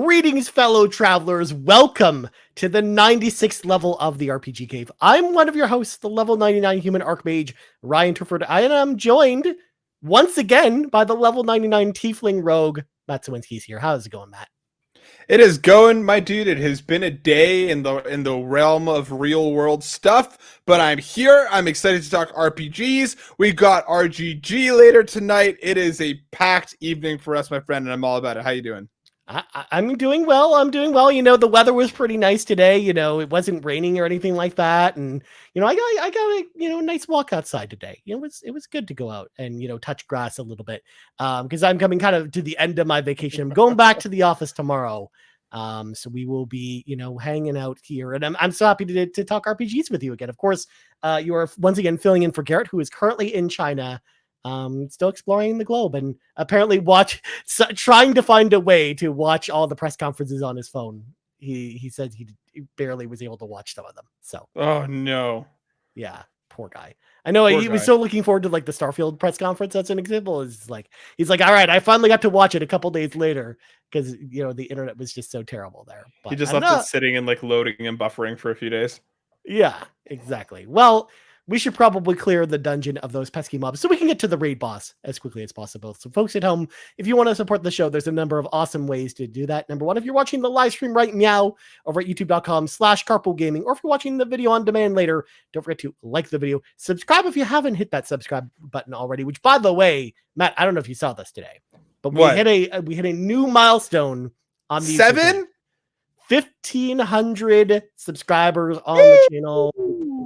Greetings, fellow travelers. Welcome to the 96th level of the RPG Cave. I'm one of your hosts, the level 99 human archmage, Ryan Turford. I am joined once again by the level 99 tiefling rogue, Matt Sawinski's here. How's it going, Matt? It is going, my dude. It has been a day in the realm of real world stuff, but I'm here. I'm excited to talk RPGs. We got RGG later tonight. It is a packed evening for us, my friend, and I'm all about it. How you doing? I'm doing well. I'm doing well. You know, the weather was pretty nice today. You know, it wasn't raining or anything like that. And, you know, I got a nice walk outside today. You know, it was good to go out and, touch grass a little bit. Because I'm coming kind of to the end of my vacation. I'm going back to the office tomorrow. So we will be, hanging out here. And I'm so happy to talk RPGs with you again. Of course, you are once again filling in for Garrett, who is currently in China. Still exploring the globe and apparently trying to find a way to watch all the press conferences on his phone. He said he barely was able to watch some of them. So, oh no, yeah, poor guy. I know he was so looking forward to like the Starfield press conference. That's an example. He's like, all right, I finally got to watch it a couple days later because the internet was just so terrible there. But he just left it sitting and like loading and buffering for a few days. Yeah, exactly. Well, we should probably clear the dungeon of those pesky mobs so we can get to the raid boss as quickly as possible. So folks at home, if you want to support the show, there's a number of awesome ways to do that. Number one, if you're watching the live stream right now over at youtube.com/carpoolgaming, or if you're watching the video on demand later, don't forget to like the video, subscribe if you haven't hit that subscribe button already, which by the way, Matt, I don't know if you saw this today, but we hit a new milestone on the 1,500 subscribers on the channel.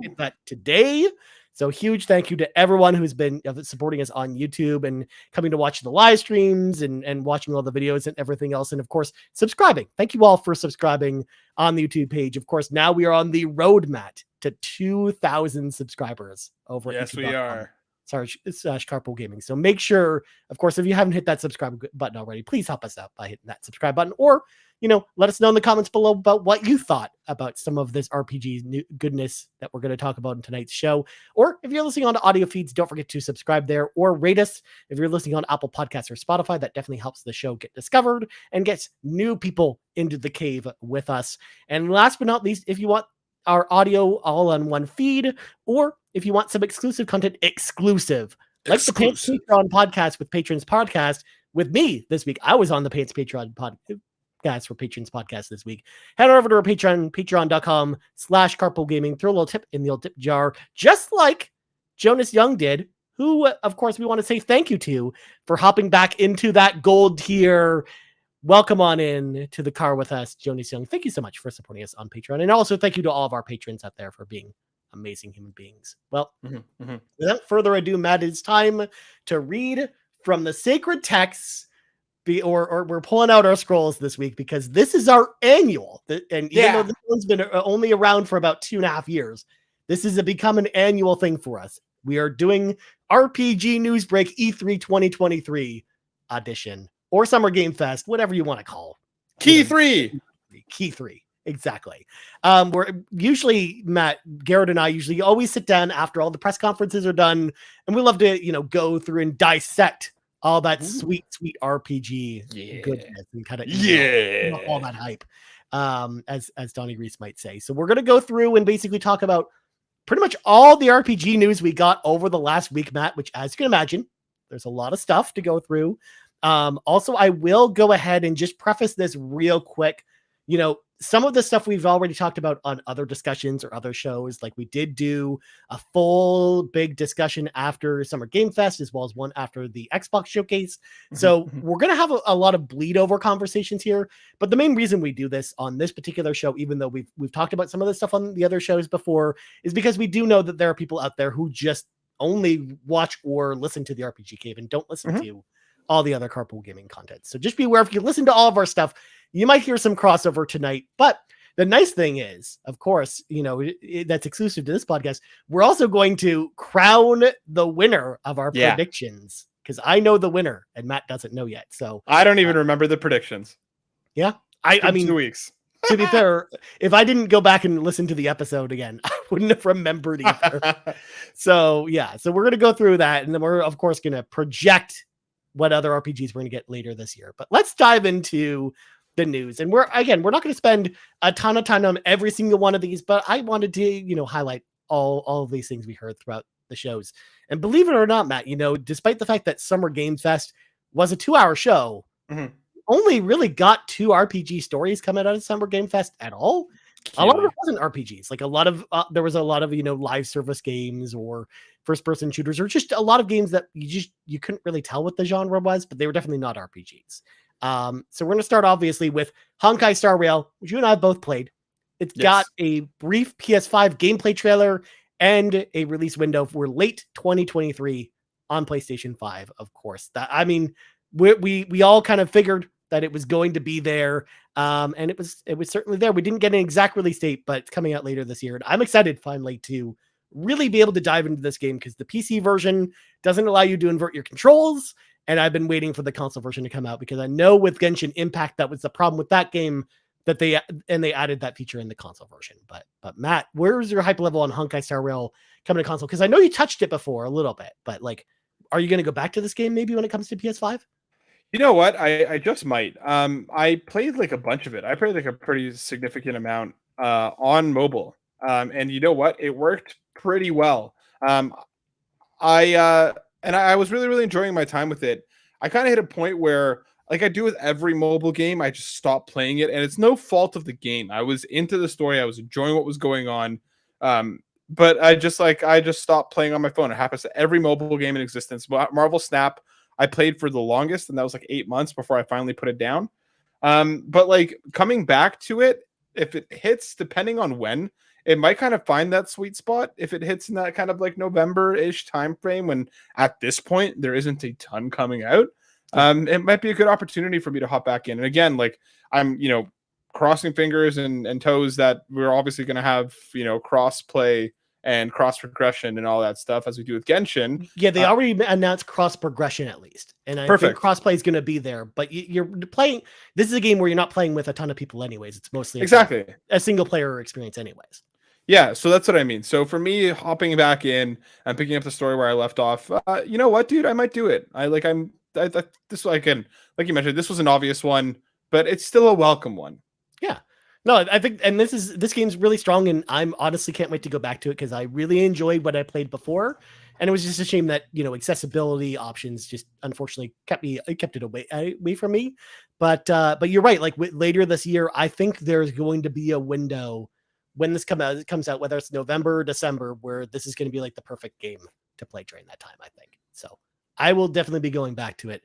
Hit that today. So huge thank you to everyone who's been supporting us on YouTube and coming to watch the live streams and watching all the videos and everything else. And of course, subscribing. Thank you all for subscribing on the YouTube page. Of course, now we are on the roadmap to 2,000 subscribers over at YouTube. Yes, we are. /Carpool Gaming. So make sure, of course, if you haven't hit that subscribe button already, please help us out by hitting that subscribe button, or let us know in the comments below about what you thought about some of this RPG new goodness that we're going to talk about in tonight's show. Or if you're listening on audio feeds, don't forget to subscribe there or rate us. If you're listening on Apple Podcasts or Spotify, that definitely helps the show get discovered and gets new people into the cave with us. And last but not least, if you want our audio all on one feed, or if you want some exclusive content, like the Pants Patreon podcast with Patrons podcast with me this week. I was on the Pants Patreon podcast for Patrons podcast this week. Head over to our patreon.com/carpoolgaming. Throw a little tip in the old tip jar, just like Jonas Young did, who, of course, we want to say thank you to for hopping back into that gold tier. Welcome on in to the car with us, Jonas Young. Thank you so much for supporting us on Patreon. And also thank you to all of our patrons out there for being amazing human beings. Well, without further ado, Matt, it's time to read from the sacred texts, or we're pulling out our scrolls this week because this is our annual. And even though this one's been only around for about 2.5 years, this is become an annual thing for us. We are doing RPG Newsbreak E3 2023 audition, or Summer Game Fest, whatever you want to call. Key 3. Exactly. We're usually, Matt, Garrett and I usually always sit down after all the press conferences are done, and we love to, go through and dissect all that sweet RPG goodness and kind of all that hype, as Donnie Reese might say. So we're going to go through and basically talk about pretty much all the RPG news we got over the last week, Matt, which, as you can imagine, there's a lot of stuff to go through. Also, I will go ahead and just preface this real quick. Some of the stuff we've already talked about on other discussions or other shows, like we did do a full big discussion after Summer Game Fest, as well as one after the Xbox showcase. So we're going to have a lot of bleed over conversations here. But the main reason we do this on this particular show, even though we've talked about some of the stuff on the other shows before, is because we do know that there are people out there who just only watch or listen to the RPG Cave and don't listen to all the other Carpool Gaming content. So just be aware, if you listen to all of our stuff, you might hear some crossover tonight. But the nice thing is, of course, that's exclusive to this podcast. We're also going to crown the winner of our predictions, because I know the winner and Matt doesn't know yet. So I don't even remember the predictions. Yeah. I mean, 2 weeks. To be fair, if I didn't go back and listen to the episode again, I wouldn't have remembered either. So we're going to go through that. And then we're, of course, going to project what other RPGs we're going to get later this year. But let's dive into the news. And we're not going to spend a ton of time on every single one of these, but I wanted to, highlight all of these things we heard throughout the shows. And believe it or not, Matt, despite the fact that Summer Game Fest was a 2-hour show, only really got 2 RPG stories coming out of Summer Game Fest at all. A lot of it wasn't RPGs. Like there was a lot of, live service games or first person shooters, or just a lot of games that you couldn't really tell what the genre was, but they were definitely not RPGs. So we're going to start obviously with Honkai Star Rail, which you and I have both played. It's got a brief PS5 gameplay trailer and a release window for late 2023 on PlayStation 5, of course. We all kind of figured that it was going to be there. And it was certainly there. We didn't get an exact release date, but it's coming out later this year. And I'm excited finally to really be able to dive into this game because the PC version doesn't allow you to invert your controls. And I've been waiting for the console version to come out because I know with Genshin Impact, that was the problem with that game, that they added that feature in the console version. But Matt, where's your hype level on Honkai Star Rail coming to console? Because I know you touched it before a little bit, but are you going to go back to this game maybe when it comes to PS5? You know what? I just might. I played a bunch of it. I played a pretty significant amount on mobile. And you know what? It worked pretty well. I was really, really enjoying my time with it. I kind of hit a point where, like I do with every mobile game, I just stopped playing it, and it's no fault of the game. I was into the story, I was enjoying what was going on, but I just stopped playing on my phone. It happens to every mobile game in existence. Marvel Snap, I played for the longest, and that was 8 months before I finally put it down. But coming back to it, if it hits, depending on when, it might kind of find that sweet spot. If it hits in that kind of November-ish time frame, when at this point there isn't a ton coming out, it might be a good opportunity for me to hop back in. And again, I'm crossing fingers and toes that we're obviously going to have cross play and cross progression and all that stuff as we do with Genshin. Yeah, they already announced cross progression at least, and I think cross play is going to be there. But you're playing. This is a game where you're not playing with a ton of people, anyways. It's mostly a single player experience, anyways. Yeah, so that's what I mean. So for me, hopping back in and picking up the story where I left off, you know what, dude, I might do it. This again, like you mentioned, this was an obvious one, but it's still a welcome one. Yeah. No, I think, and this game's really strong, and I'm honestly can't wait to go back to it because I really enjoyed what I played before, and it was just a shame that accessibility options just unfortunately kept it away from me. But you're right. Later this year, I think there's going to be a window when this comes out, whether it's November or December, where this is going to be the perfect game to play during that time. I think so. I will definitely be going back to it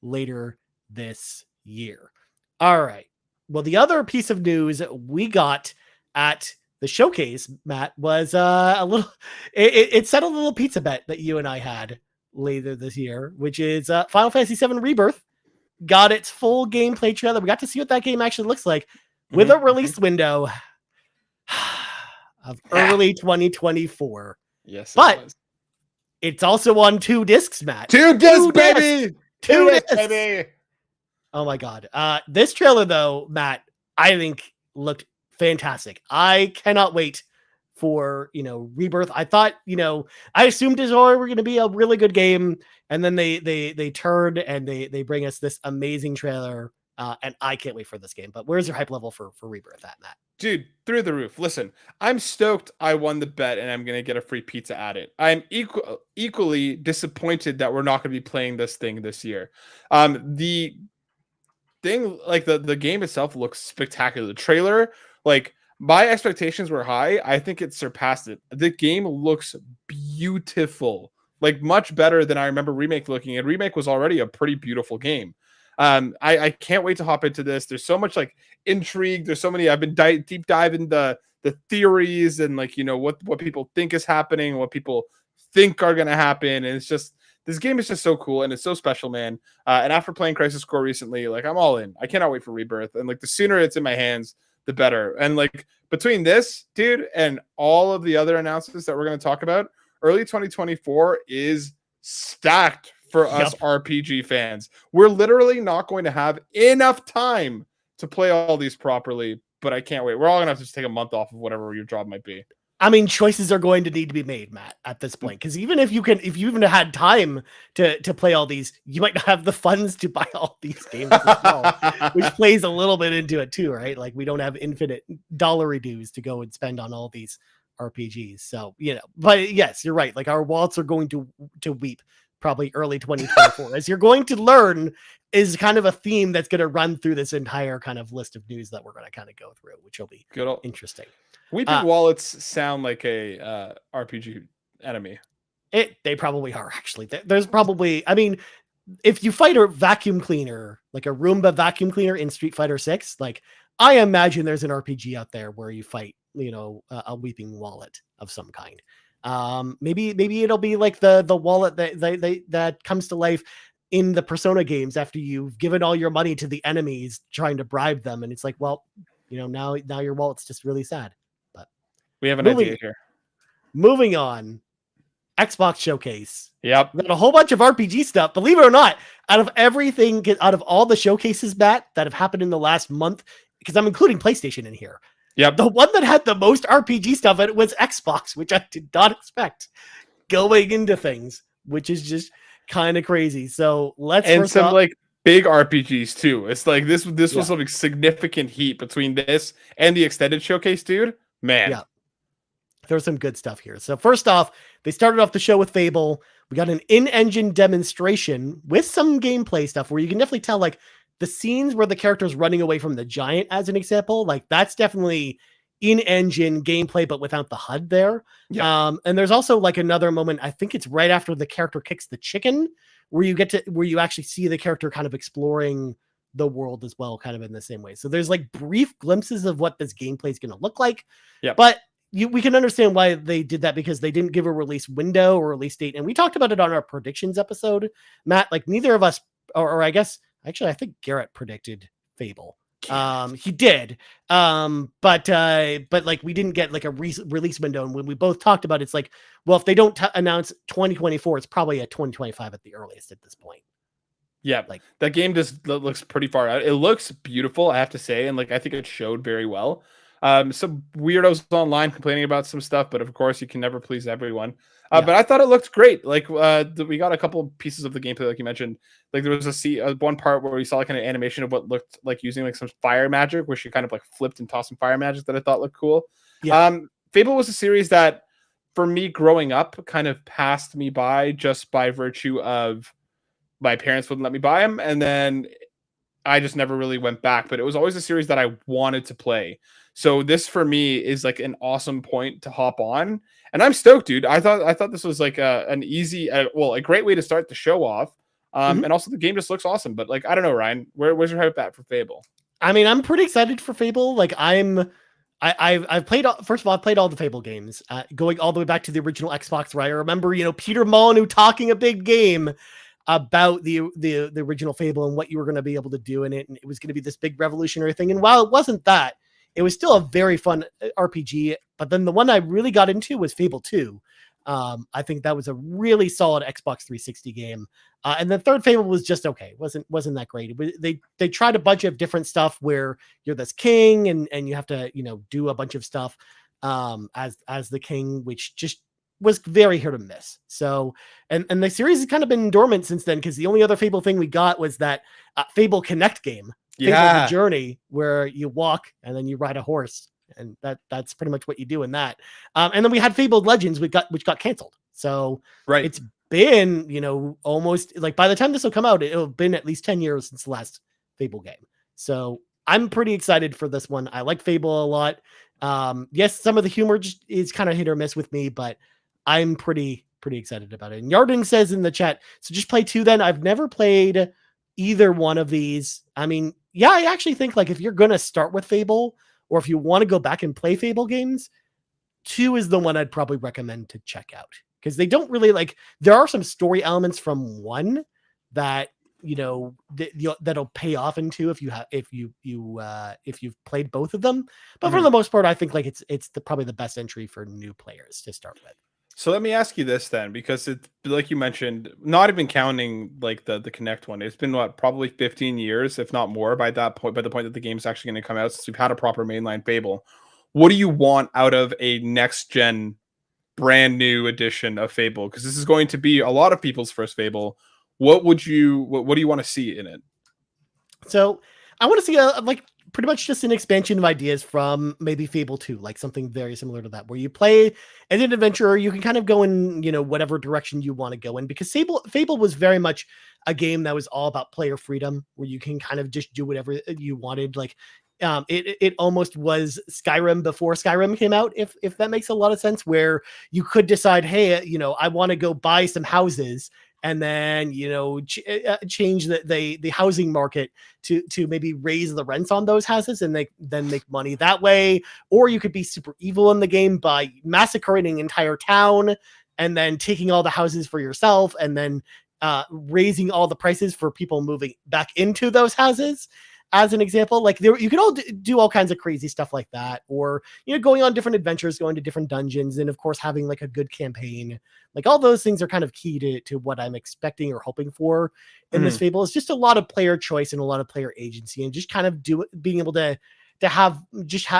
later this year. All right. Well, the other piece of news we got at the showcase, Matt, was it settled a little pizza bet that you and I had later this year, which is Final Fantasy VII Rebirth got its full gameplay trailer. We got to see what that game actually looks like with a release window of early 2024. Yes, but it's also on 2 discs, Matt. 2 discs, baby! 2 discs, baby! Oh my God. This trailer though, Matt, I think looked fantastic. I cannot wait for, Rebirth. I thought, I assumed Azor were going to be a really good game. And then they turned and they bring us this amazing trailer. And I can't wait for this game. But where's your hype level for Rebirth at, Matt? Dude, through the roof. Listen, I'm stoked I won the bet and I'm going to get a free pizza at it. I'm equally disappointed that we're not going to be playing this thing this year. The thing, the game itself looks spectacular. The trailer, my expectations were high. I think it surpassed it. The game looks beautiful, much better than I remember Remake looking. And Remake was already a pretty beautiful game. I can't wait to hop into this. There's so much intrigue. There's so many. I've been deep diving the theories and what people think is happening, what people think are going to happen. And it's just, this game is just so cool and it's so special, man. And after playing Crisis Core recently, I'm all in. I cannot wait for Rebirth. And the sooner it's in my hands, the better. And between this, dude, and all of the other announcements that we're going to talk about, early 2024 is stacked for us RPG fans. We're literally not going to have enough time to play all these properly, but I can't wait. We're all going to have to just take a month off of whatever your job might be. I mean, choices are going to need to be made, Matt, at this point. Because even if you even had time to play all these, you might not have the funds to buy all these games as well, which plays a little bit into it too, right? Like we don't have infinite dollar dues to go and spend on all these RPGs. So, but yes, you're right. Like our wallets are going to weep probably early 2024. As you're going to learn is kind of a theme that's going to run through this entire kind of list of news that we're going to kind of go through, which will be interesting. Weeping wallets sound like a RPG enemy. They probably are, actually. There's probably, I mean, if you fight a vacuum cleaner, like a Roomba vacuum cleaner in Street Fighter 6, like I imagine there's an RPG out there where you fight, a weeping wallet of some kind. Maybe it'll be like the wallet that comes to life in the Persona games after you've given all your money to the enemies trying to bribe them, and it's like, well, now your wallet's just really sad. But we have an idea here. Moving on, Xbox Showcase. Yep. We got a whole bunch of RPG stuff. Believe it or not, out of all the showcases, Matt, that have happened in the last month, because I'm including PlayStation in here. Yep. The one that had the most RPG stuff in it was Xbox, which I did not expect going into things, which is just kind of crazy. So and some like big RPGs too. It's like this was some significant heat between this and the extended showcase, dude. Man. Yeah. There's some good stuff here. So first off, they started off the show with Fable. We got an in-engine demonstration with some gameplay stuff where you can definitely tell, like, the scenes where the character's running away from the giant, as an example, like that's definitely in-engine gameplay, but without the HUD there. Yeah. And there's also like another moment, I think it's right after the character kicks the chicken, where you actually see the character kind of exploring the world as well, kind of in the same way. So there's like brief glimpses of what this gameplay is going to look like. Yeah. But we can understand why they did that, because they didn't give a release window or release date. And we talked about it on our predictions episode, Matt. Like neither of us, or I guess actually I think Garrett predicted Fable. He did. But like we didn't get like a release window. And when we both talked about it, it's like, well, if they don't announce 2024, it's probably at 2025 at the earliest at this point. Yeah, like that game just looks pretty far out. It looks beautiful, I have to say, and like I think it showed very well. Some weirdos online complaining about some stuff, but of course you can never please everyone. But I thought it looked great. Like we got a couple pieces of the gameplay, like you mentioned. Like there was one part where we saw like an animation of what looked like using like some fire magic, where she kind of like flipped and tossed some fire magic that I thought looked cool. Yeah. Fable was a series that, for me growing up, kind of passed me by just by virtue of my parents wouldn't let me buy them, and then I just never really went back. But it was always a series that I wanted to play. So this for me is like an awesome point to hop on, and I'm stoked, dude. I thought this was like an easy, a great way to start the show off. And also the game just looks awesome. But like, I don't know, Ryan, where's your hype at for Fable? I mean, I'm pretty excited for Fable. Like I've played, first of all, I've played all the Fable games, going all the way back to the original Xbox, where I remember, Peter Molyneux talking a big game about the original Fable and what you were going to be able to do in it. And it was going to be this big revolutionary thing. And while it wasn't that, it was still a very fun RPG. But then the one I really got into was Fable 2. I think that was a really solid Xbox 360 game. And the third Fable was just okay. Wasn't that great. They tried a bunch of different stuff where you're this king and you have to, do a bunch of stuff as the king, which just was very hit or miss. So, and the series has kind of been dormant since then, because the only other Fable thing we got was that Fable Connect game. Fable the Journey, where you walk and then you ride a horse, and that's pretty much what you do in that. And then we had Fable Legends, which got canceled. So it's been, almost like by the time this will come out, it'll have been at least 10 years since the last Fable game. So I'm pretty excited for this one. I like Fable a lot. Yes, some of the humor just is kind of hit or miss with me, but I'm pretty excited about it. And Yarding says in the chat, so just play 2 then. I've never played either one of these. I mean, yeah, I actually think like if you're going to start with Fable, or if you want to go back and play Fable games, 2 is the one I'd probably recommend to check out, because they don't really there are some story elements from 1 that, that'll pay off in 2 if you've played both of them. But for the most part, I think like it's probably the best entry for new players to start with. So let me ask you this then, because it's like you mentioned, not even counting like the Connect one, it's been probably 15 years, if not more, by the point that the game's actually going to come out, since we've had a proper mainline Fable. what do you want out of a next gen brand new edition of Fable? Because this is going to be a lot of people's first Fable. What do you want to see in it? So I want to see like pretty much just an expansion of ideas from maybe Fable 2, like something very similar to that, where you play as an adventurer, you can kind of go in, whatever direction you want to go in, because Fable was very much a game that was all about player freedom, where you can kind of just do whatever you wanted. Like it almost was Skyrim before Skyrim came out, if that makes a lot of sense, where you could decide, hey, I want to go buy some houses, and then change the housing market to maybe raise the rents on those houses, and then make money that way. Or you could be super evil in the game by massacring an entire town and then taking all the houses for yourself, and then raising all the prices for people moving back into those houses. As an example, like you can all do all kinds of crazy stuff like that, or going on different adventures, going to different dungeons, and of course having like a good campaign. Like all those things are kind of key to what I'm expecting or hoping for in this Fable. Is just a lot of player choice and a lot of player agency, and just kind of being able to have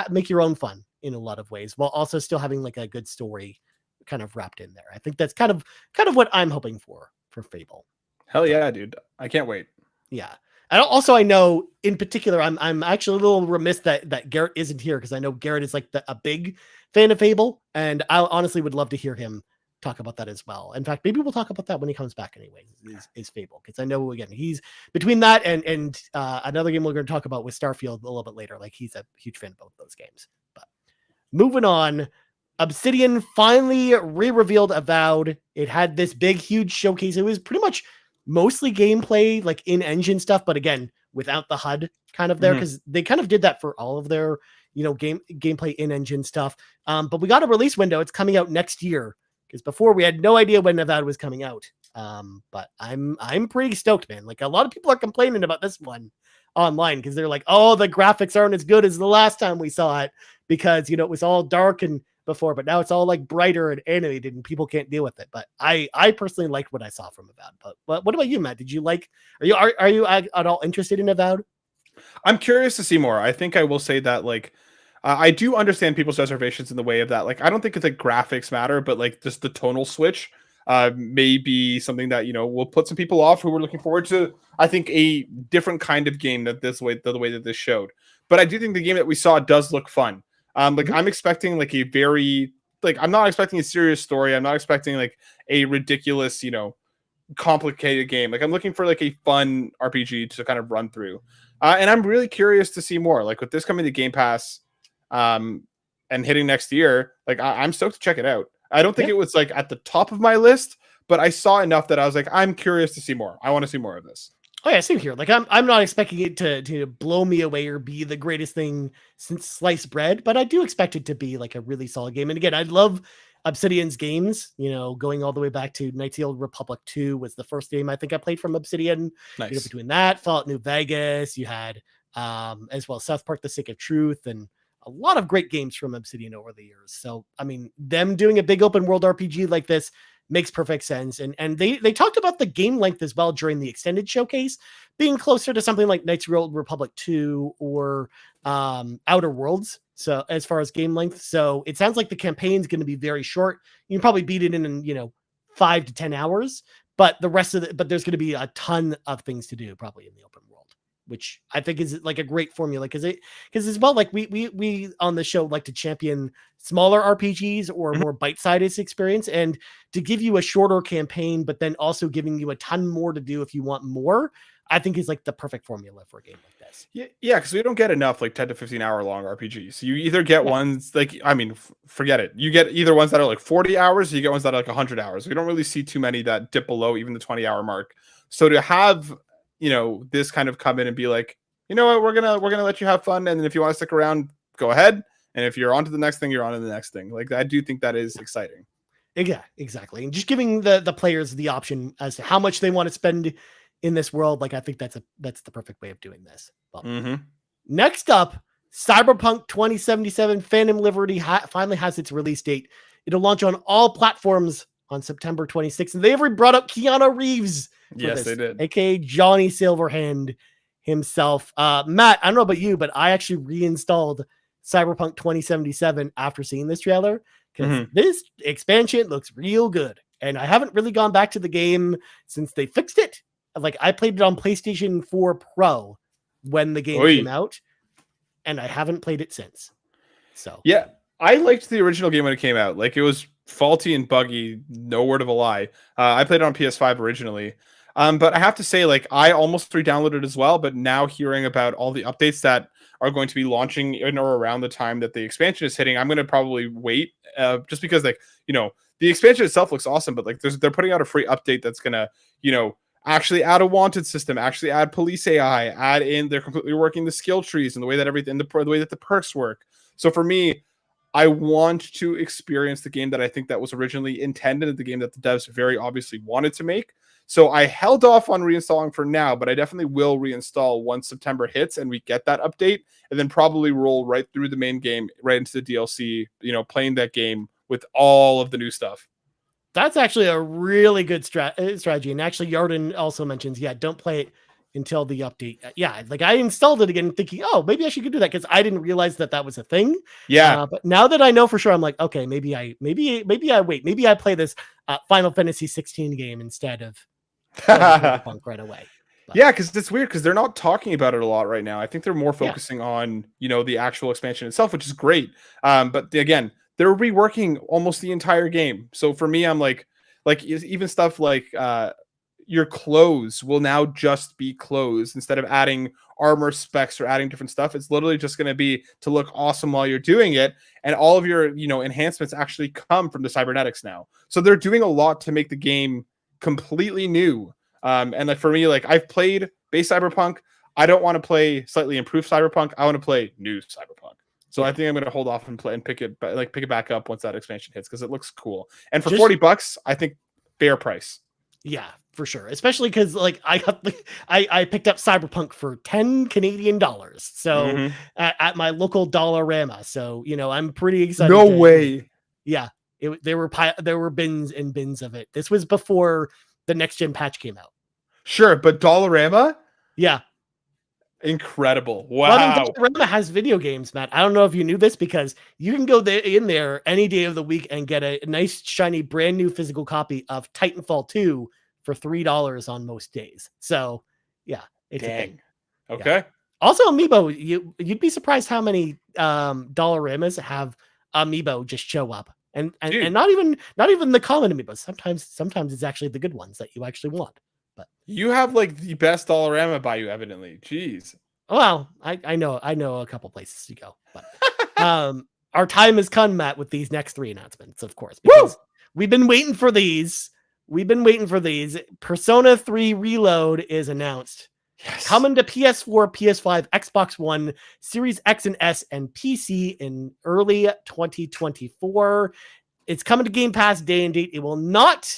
make your own fun in a lot of ways, while also still having like a good story kind of wrapped in there. I think that's kind of what I'm hoping for Fable. Hell yeah, dude! I can't wait. Yeah. And also, I know in particular, I'm actually a little remiss that Garrett isn't here, because I know Garrett is like a big fan of Fable, and I honestly would love to hear him talk about that as well. In fact, maybe we'll talk about that when he comes back anyways, is Fable, because I know, again, he's between that and another game we're going to talk about with Starfield a little bit later. Like, he's a huge fan of both those games. But moving on, Obsidian finally re-revealed Avowed. It had this big, huge showcase. It was pretty much mostly gameplay, like in-engine stuff, but again, without the HUD kind of there, because they kind of did that for all of their, gameplay in-engine stuff. But we got a release window. It's coming out next year, because before we had no idea when Avowed was coming out. But I'm pretty stoked, man. Like, a lot of people are complaining about this one online, because they're like, oh, the graphics aren't as good as the last time we saw it, because it was all dark and before, but now it's all like brighter and animated, and people can't deal with it. But I personally liked what I saw from Avowed. But what about you, Matt? Did you like? Are you at all interested in Avowed? I'm curious to see more. I think I will say that, like, I do understand people's reservations in the way of that. Like, I don't think it's like graphics matter, but like just the tonal switch may be something that will put some people off who were looking forward to, I think, a different kind of game that the way that this showed. But I do think the game that we saw does look fun. I'm expecting like a very, like, I'm not expecting a serious story. I'm not expecting like a ridiculous, complicated game. Like, I'm looking for like a fun RPG to kind of run through. And I'm really curious to see more. Like, with this coming to Game Pass and hitting next year, like I'm stoked to check it out. I don't think it was like at the top of my list, but I saw enough that I was like, I'm curious to see more. I want to see more of this. Oh yeah, same here. Like, I'm not expecting it to blow me away or be the greatest thing since sliced bread, but I do expect it to be like a really solid game. And again, I love Obsidian's games. Going all the way back to Knights of the Old Republic 2 was the first game I think I played from Obsidian. Nice. Between that, Fallout New Vegas, you had as well South Park: The Stick of Truth, and a lot of great games from Obsidian over the years. So I mean, them doing a big open world RPG like this makes perfect sense. And they talked about the game length as well during the extended showcase being closer to something like Knights of the Old Republic 2 or Outer Worlds. So as far as game length, so it sounds like the campaign's going to be very short. You can probably beat it in 5 to 10 hours, but there's going to be a ton of things to do probably in the open world, which I think is like a great formula, because as well, like we on the show like to champion smaller RPGs or more bite-sized experience, and to give you a shorter campaign, but then also giving you a ton more to do if you want more, I think is like the perfect formula for a game like this. Yeah, because we don't get enough like 10 to 15 hour long RPGs. So you either get ones like, I mean, forget it. You get either ones that are like 40 hours, or you get ones that are like 100 hours. We don't really see too many that dip below even the 20-hour mark. So to have this kind of come in and be like, you know what, we're gonna let you have fun, and then if you want to stick around, go ahead. And if you're on to the next thing, you're on to the next thing. Like, I do think that is exciting. Yeah, exactly. And just giving the players the option as to how much they want to spend in this world. Like, I think that's the perfect way of doing this. Well, next up, Cyberpunk 2077 Phantom Liberty finally has its release date. It'll launch on all platforms on September 26th. And they ever brought up Keanu Reeves. Yes, they did. AKA Johnny Silverhand himself. Matt, I don't know about you, but I actually reinstalled Cyberpunk 2077 after seeing this trailer, because Mhm. this expansion looks real good. And I haven't really gone back to the game since they fixed it. Like, I played it on PlayStation 4 Pro when the game came Oy. out, and I haven't played it since. So Yeah, I liked the original game when it came out. Like, it was faulty and buggy, no word of a lie. I played it on PS5 originally. But I have to say, like, I almost re-downloaded it as well, but now hearing about all the updates that are going to be launching in or around the time that the expansion is hitting, I'm going to probably wait, just because, like, the expansion itself looks awesome, but like they're putting out a free update that's going to, actually add a wanted system, actually add police AI, they're completely working the skill trees and the way that the way that the perks work. So for me, I want to experience the game that I think that was originally intended, the game that the devs very obviously wanted to make. So I held off on reinstalling for now, but I definitely will reinstall once September hits and we get that update, and then probably roll right through the main game, right into the DLC, playing that game with all of the new stuff. that's actually a really good strategy. And actually, Yarden also mentions, don't play it until the update. Yeah, like I installed it again thinking, oh, maybe I should do that, because I didn't realize that was a thing. Yeah. But now that I know for sure, I'm like, okay, maybe I wait. Maybe I play this Final Fantasy 16 game instead of Cyberpunk right away. But, yeah, because it's weird because they're not talking about it a lot right now. I think they're more focusing on, the actual expansion itself, which is great. But again, they're reworking almost the entire game. So for me, I'm like even stuff like your clothes will now just be clothes instead of adding armor specs or adding different stuff. It's literally just going to be to look awesome while you're doing it. And all of your, enhancements actually come from the cybernetics now. So they're doing a lot to make the game completely new. And like for me, like I've played base Cyberpunk. I don't want to play slightly improved Cyberpunk. I want to play new Cyberpunk. So I think I'm going to hold off and play and pick it back up once that expansion hits, because it looks cool. And for $40, I think fair price. Yeah, for sure. Especially because like I picked up Cyberpunk for $10 so at my local Dollarama. So I'm pretty excited. No way. Yeah, there were bins and bins of it. This was before the next gen patch came out. Sure, but Dollarama? Yeah. Incredible. Wow. Well, I mean, Dollarama has video games, Matt. I don't know if you knew this, because you can go in there any day of the week and get a nice, shiny, brand new physical copy of Titanfall 2 for $3 on most days. So, yeah, it's a thing. Okay. Yeah. Also, Amiibo, you'd be surprised how many Dollaramas have Amiibo just show up. And not even the common Amiibos. Sometimes it's actually the good ones that you actually want. But you have like the best Dollarama by you, evidently. Jeez. Well, I know a couple places to go, but our time has come, Matt, with these next 3 announcements, of course, because we've been waiting for these. Persona 3 Reload is announced. Yes. Coming to PS4, PS5, Xbox One, Series X and S, and PC in early 2024. It's coming to Game Pass day and date. It will not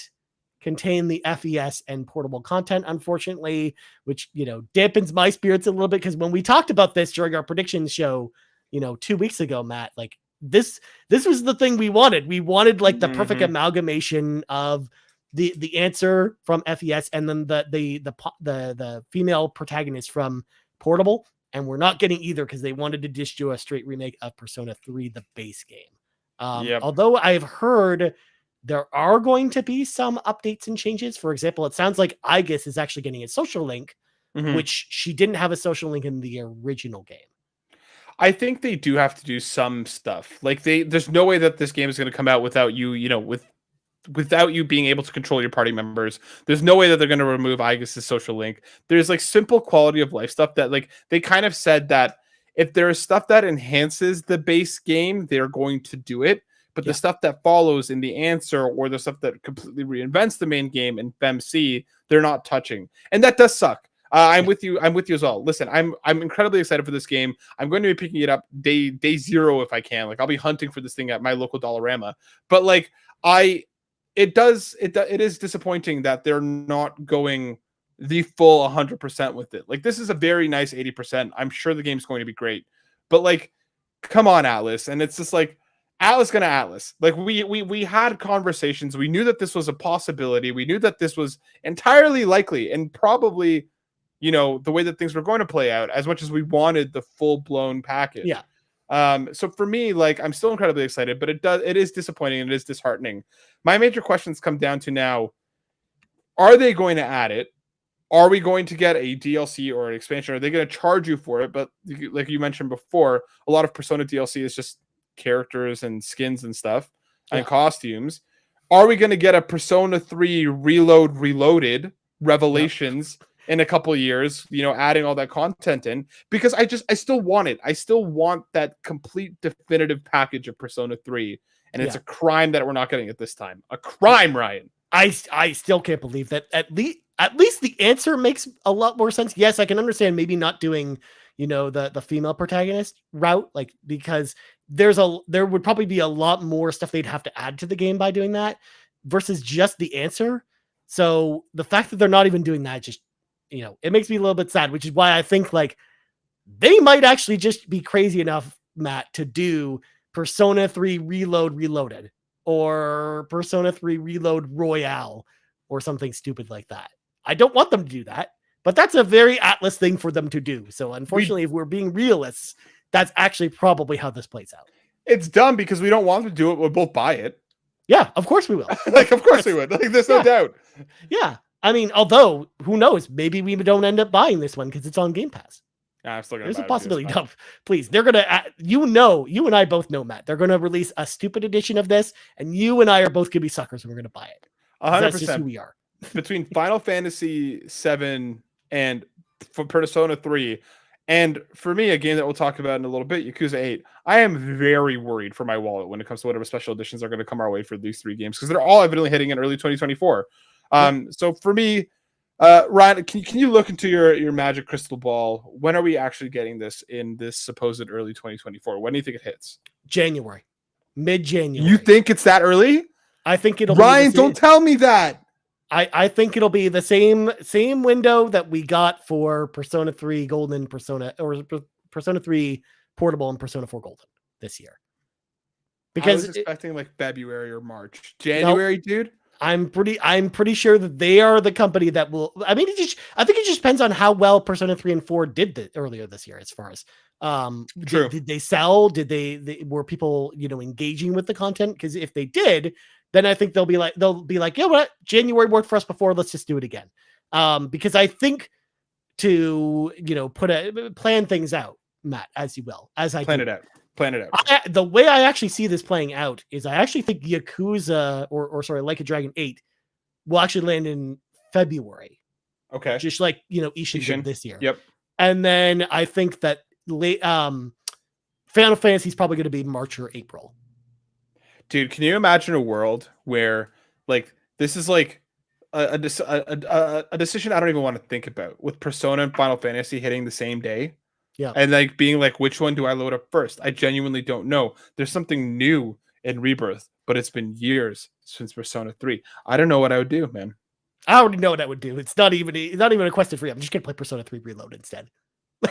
contain the FES and portable content, unfortunately, which, dampens my spirits a little bit, because when we talked about this during our predictions show, 2 weeks ago, Matt, like this was the thing we wanted. We wanted like the perfect amalgamation of the answer from FES and then the female protagonist from portable, and we're not getting either, because they wanted to just do a straight remake of Persona 3, the base game. Although I've heard there are going to be some updates and changes. For example, it sounds like Aigis is actually getting a social link, which she didn't have a social link in the original game. I think they do have to do some stuff. Like there's no way that this game is going to come out without you, without you being able to control your party members. There's no way that they're going to remove Aigis' social link. There's like simple quality of life stuff that like they kind of said that if there is stuff that enhances the base game, they're going to do it. But the stuff that follows in the answer, or the stuff that completely reinvents the main game in FEMC, they're not touching. And that does suck. I'm with you as well. Listen, I'm incredibly excited for this game. I'm going to be picking it up day 0 if I can. Like I'll be hunting for this thing at my local Dollarama. But like it is disappointing that they're not going the full 100% with it. Like this is a very nice 80%. I'm sure the game's going to be great. But like, come on, Atlas. And it's just like, Atlas gonna Atlas. Like we had conversations. We knew that this was a possibility. We knew that this was entirely likely and probably, the way that things were going to play out, as much as we wanted the full-blown package. Yeah. So for me, like, I'm still incredibly excited, but it is disappointing and it is disheartening. My major questions come down to now: are they going to add it? Are we going to get a DLC or an expansion? Are they going to charge you for it? But like you mentioned before, a lot of Persona DLC is just characters and skins and stuff and costumes. Are we going to get a Persona 3 Reloaded Revelations in a couple of years, adding all that content in? Because I still want it. I still want that complete definitive package of Persona 3. And it's a crime that we're not getting it this time. A crime, Ryan. I still can't believe that. At least the answer makes a lot more sense. Yes, I can understand maybe not doing, the female protagonist route, like, because there would probably be a lot more stuff they'd have to add to the game by doing that versus just the answer. So the fact that they're not even doing that, just, it makes me a little bit sad, which is why I think, like, they might actually just be crazy enough, Matt, to do Persona 3 Reloaded, or Persona 3 Reload Royale, or something stupid like that. I don't want them to do that, but that's a very Atlas thing for them to do. So unfortunately, if we're being realists, that's actually probably how this plays out. It's dumb because we don't want them to do it. We'll both buy it. Yeah, of course we will. Of course we would. Like, there's no doubt. Yeah. I mean, although, who knows? Maybe we don't end up buying this one because it's on Game Pass. I'm still gonna. There's a possibility. No, please. They're gonna. You and I both know, Matt. They're gonna release a stupid edition of this, and you and I are both gonna be suckers, and we're gonna buy it. 100%. That's just who we are. Between Final Fantasy 7 and Persona 3, and for me, a game that we'll talk about in a little bit, Yakuza 8. I am very worried for my wallet when it comes to whatever special editions are going to come our way for these 3 games, because they're all evidently hitting in early 2024. So for me. Ryan, can you look into your magic crystal ball? When are we actually getting this in this supposed early 2024? When do you think it hits? January. Mid-January. You think it's that early? I think it'll Ryan, don't tell me that. I think it'll be the same window that we got for Persona 3 Golden or Persona 3 Portable and Persona 4 Golden this year. Because I was expecting like February or March. January, dude? I'm pretty sure that they are the company that will. I mean, I think it just depends on how well Persona 3 and 4 did earlier this year. As far as True. Did they sell? Did they were people engaging with the content? Because if they did, then I think they'll be like, you know what, January worked for us before. Let's just do it again. Because I think to plan things out, Matt, as you will, as I plan it out. The way I actually see this playing out is I actually think Yakuza or Like a Dragon 8 will actually land in February. Okay. Just like, Ishin did this year. Yep. And then I think that Final Fantasy is probably going to be March or April. Dude, can you imagine a world where like this is like a decision I don't even want to think about, with Persona and Final Fantasy hitting the same day? Yeah. And like being like, which one do I load up first? I genuinely don't know. There's something new in Rebirth, but it's been years since Persona 3. I don't know what I would do, man. I already know what I would do. It's not even a question for you. I'm just gonna play Persona 3 Reload instead.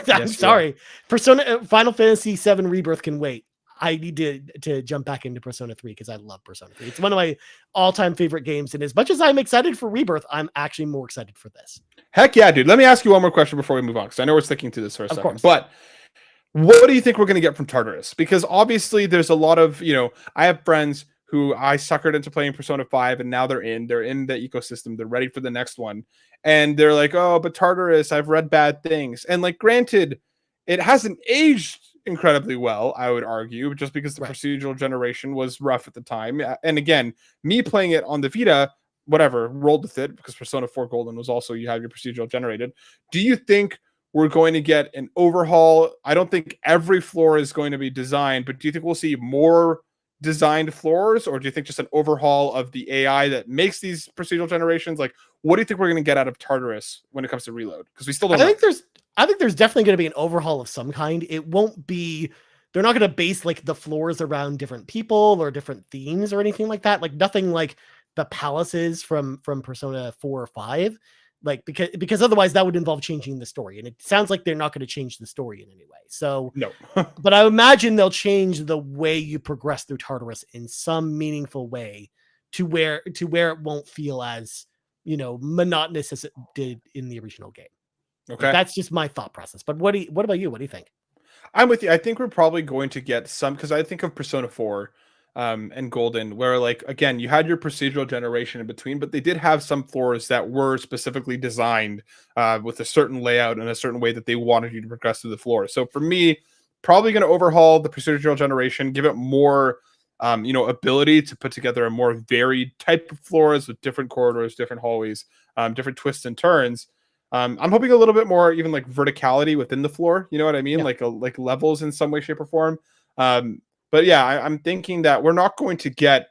I'm sorry. Final Fantasy 7 Rebirth can wait. I need to jump back into Persona 3 because I love Persona 3. It's one of my all-time favorite games, and as much as I'm excited for Rebirth, I'm actually more excited for this. Heck yeah, dude. Let me ask you one more question before we move on, because I know we're sticking to this for a second. Course. But what do you think we're going to get from Tartarus? Because obviously there's a lot of, I have friends who I suckered into playing Persona 5, and now they're in the ecosystem. They're ready for the next one. And they're like, oh, but Tartarus, I've read bad things. And like, granted, it hasn't aged incredibly well, I would argue, just because the procedural generation was rough at the time. And again, me playing it on the Vita, whatever, rolled with it, because Persona 4 Golden was also, you have your procedural generated. Do you think we're going to get an overhaul? I don't think every floor is going to be designed, but do you think we'll see more designed floors, or do you think just an overhaul of the AI that makes these procedural generations? Like, what do you think we're going to get out of Tartarus when it comes to Reload? Because we still don't know. I think there's definitely going to be an overhaul of some kind. It won't be, they're not going to base like the floors around different people or different themes or anything like that. Like nothing like the palaces from Persona 4 or 5. Like, because otherwise that would involve changing the story. And it sounds like they're not going to change the story in any way. So, no. But I imagine they'll change the way you progress through Tartarus in some meaningful way to where it won't feel as, monotonous as it did in the original game. Okay. Like, that's just my thought process. But what about you? What do you think? I'm with you. I think we're probably going to get some, because I think of Persona 4 and Golden, where like again you had your procedural generation in between, but they did have some floors that were specifically designed with a certain layout and a certain way that they wanted you to progress through the floor. So for me, probably going to overhaul the procedural generation, give it more ability to put together a more varied type of floors with different corridors, different hallways, different twists and turns. I'm hoping a little bit more even like verticality within the floor. You know what I mean? Yeah. Like levels in some way, shape, or form. But yeah, I'm thinking that we're not going to get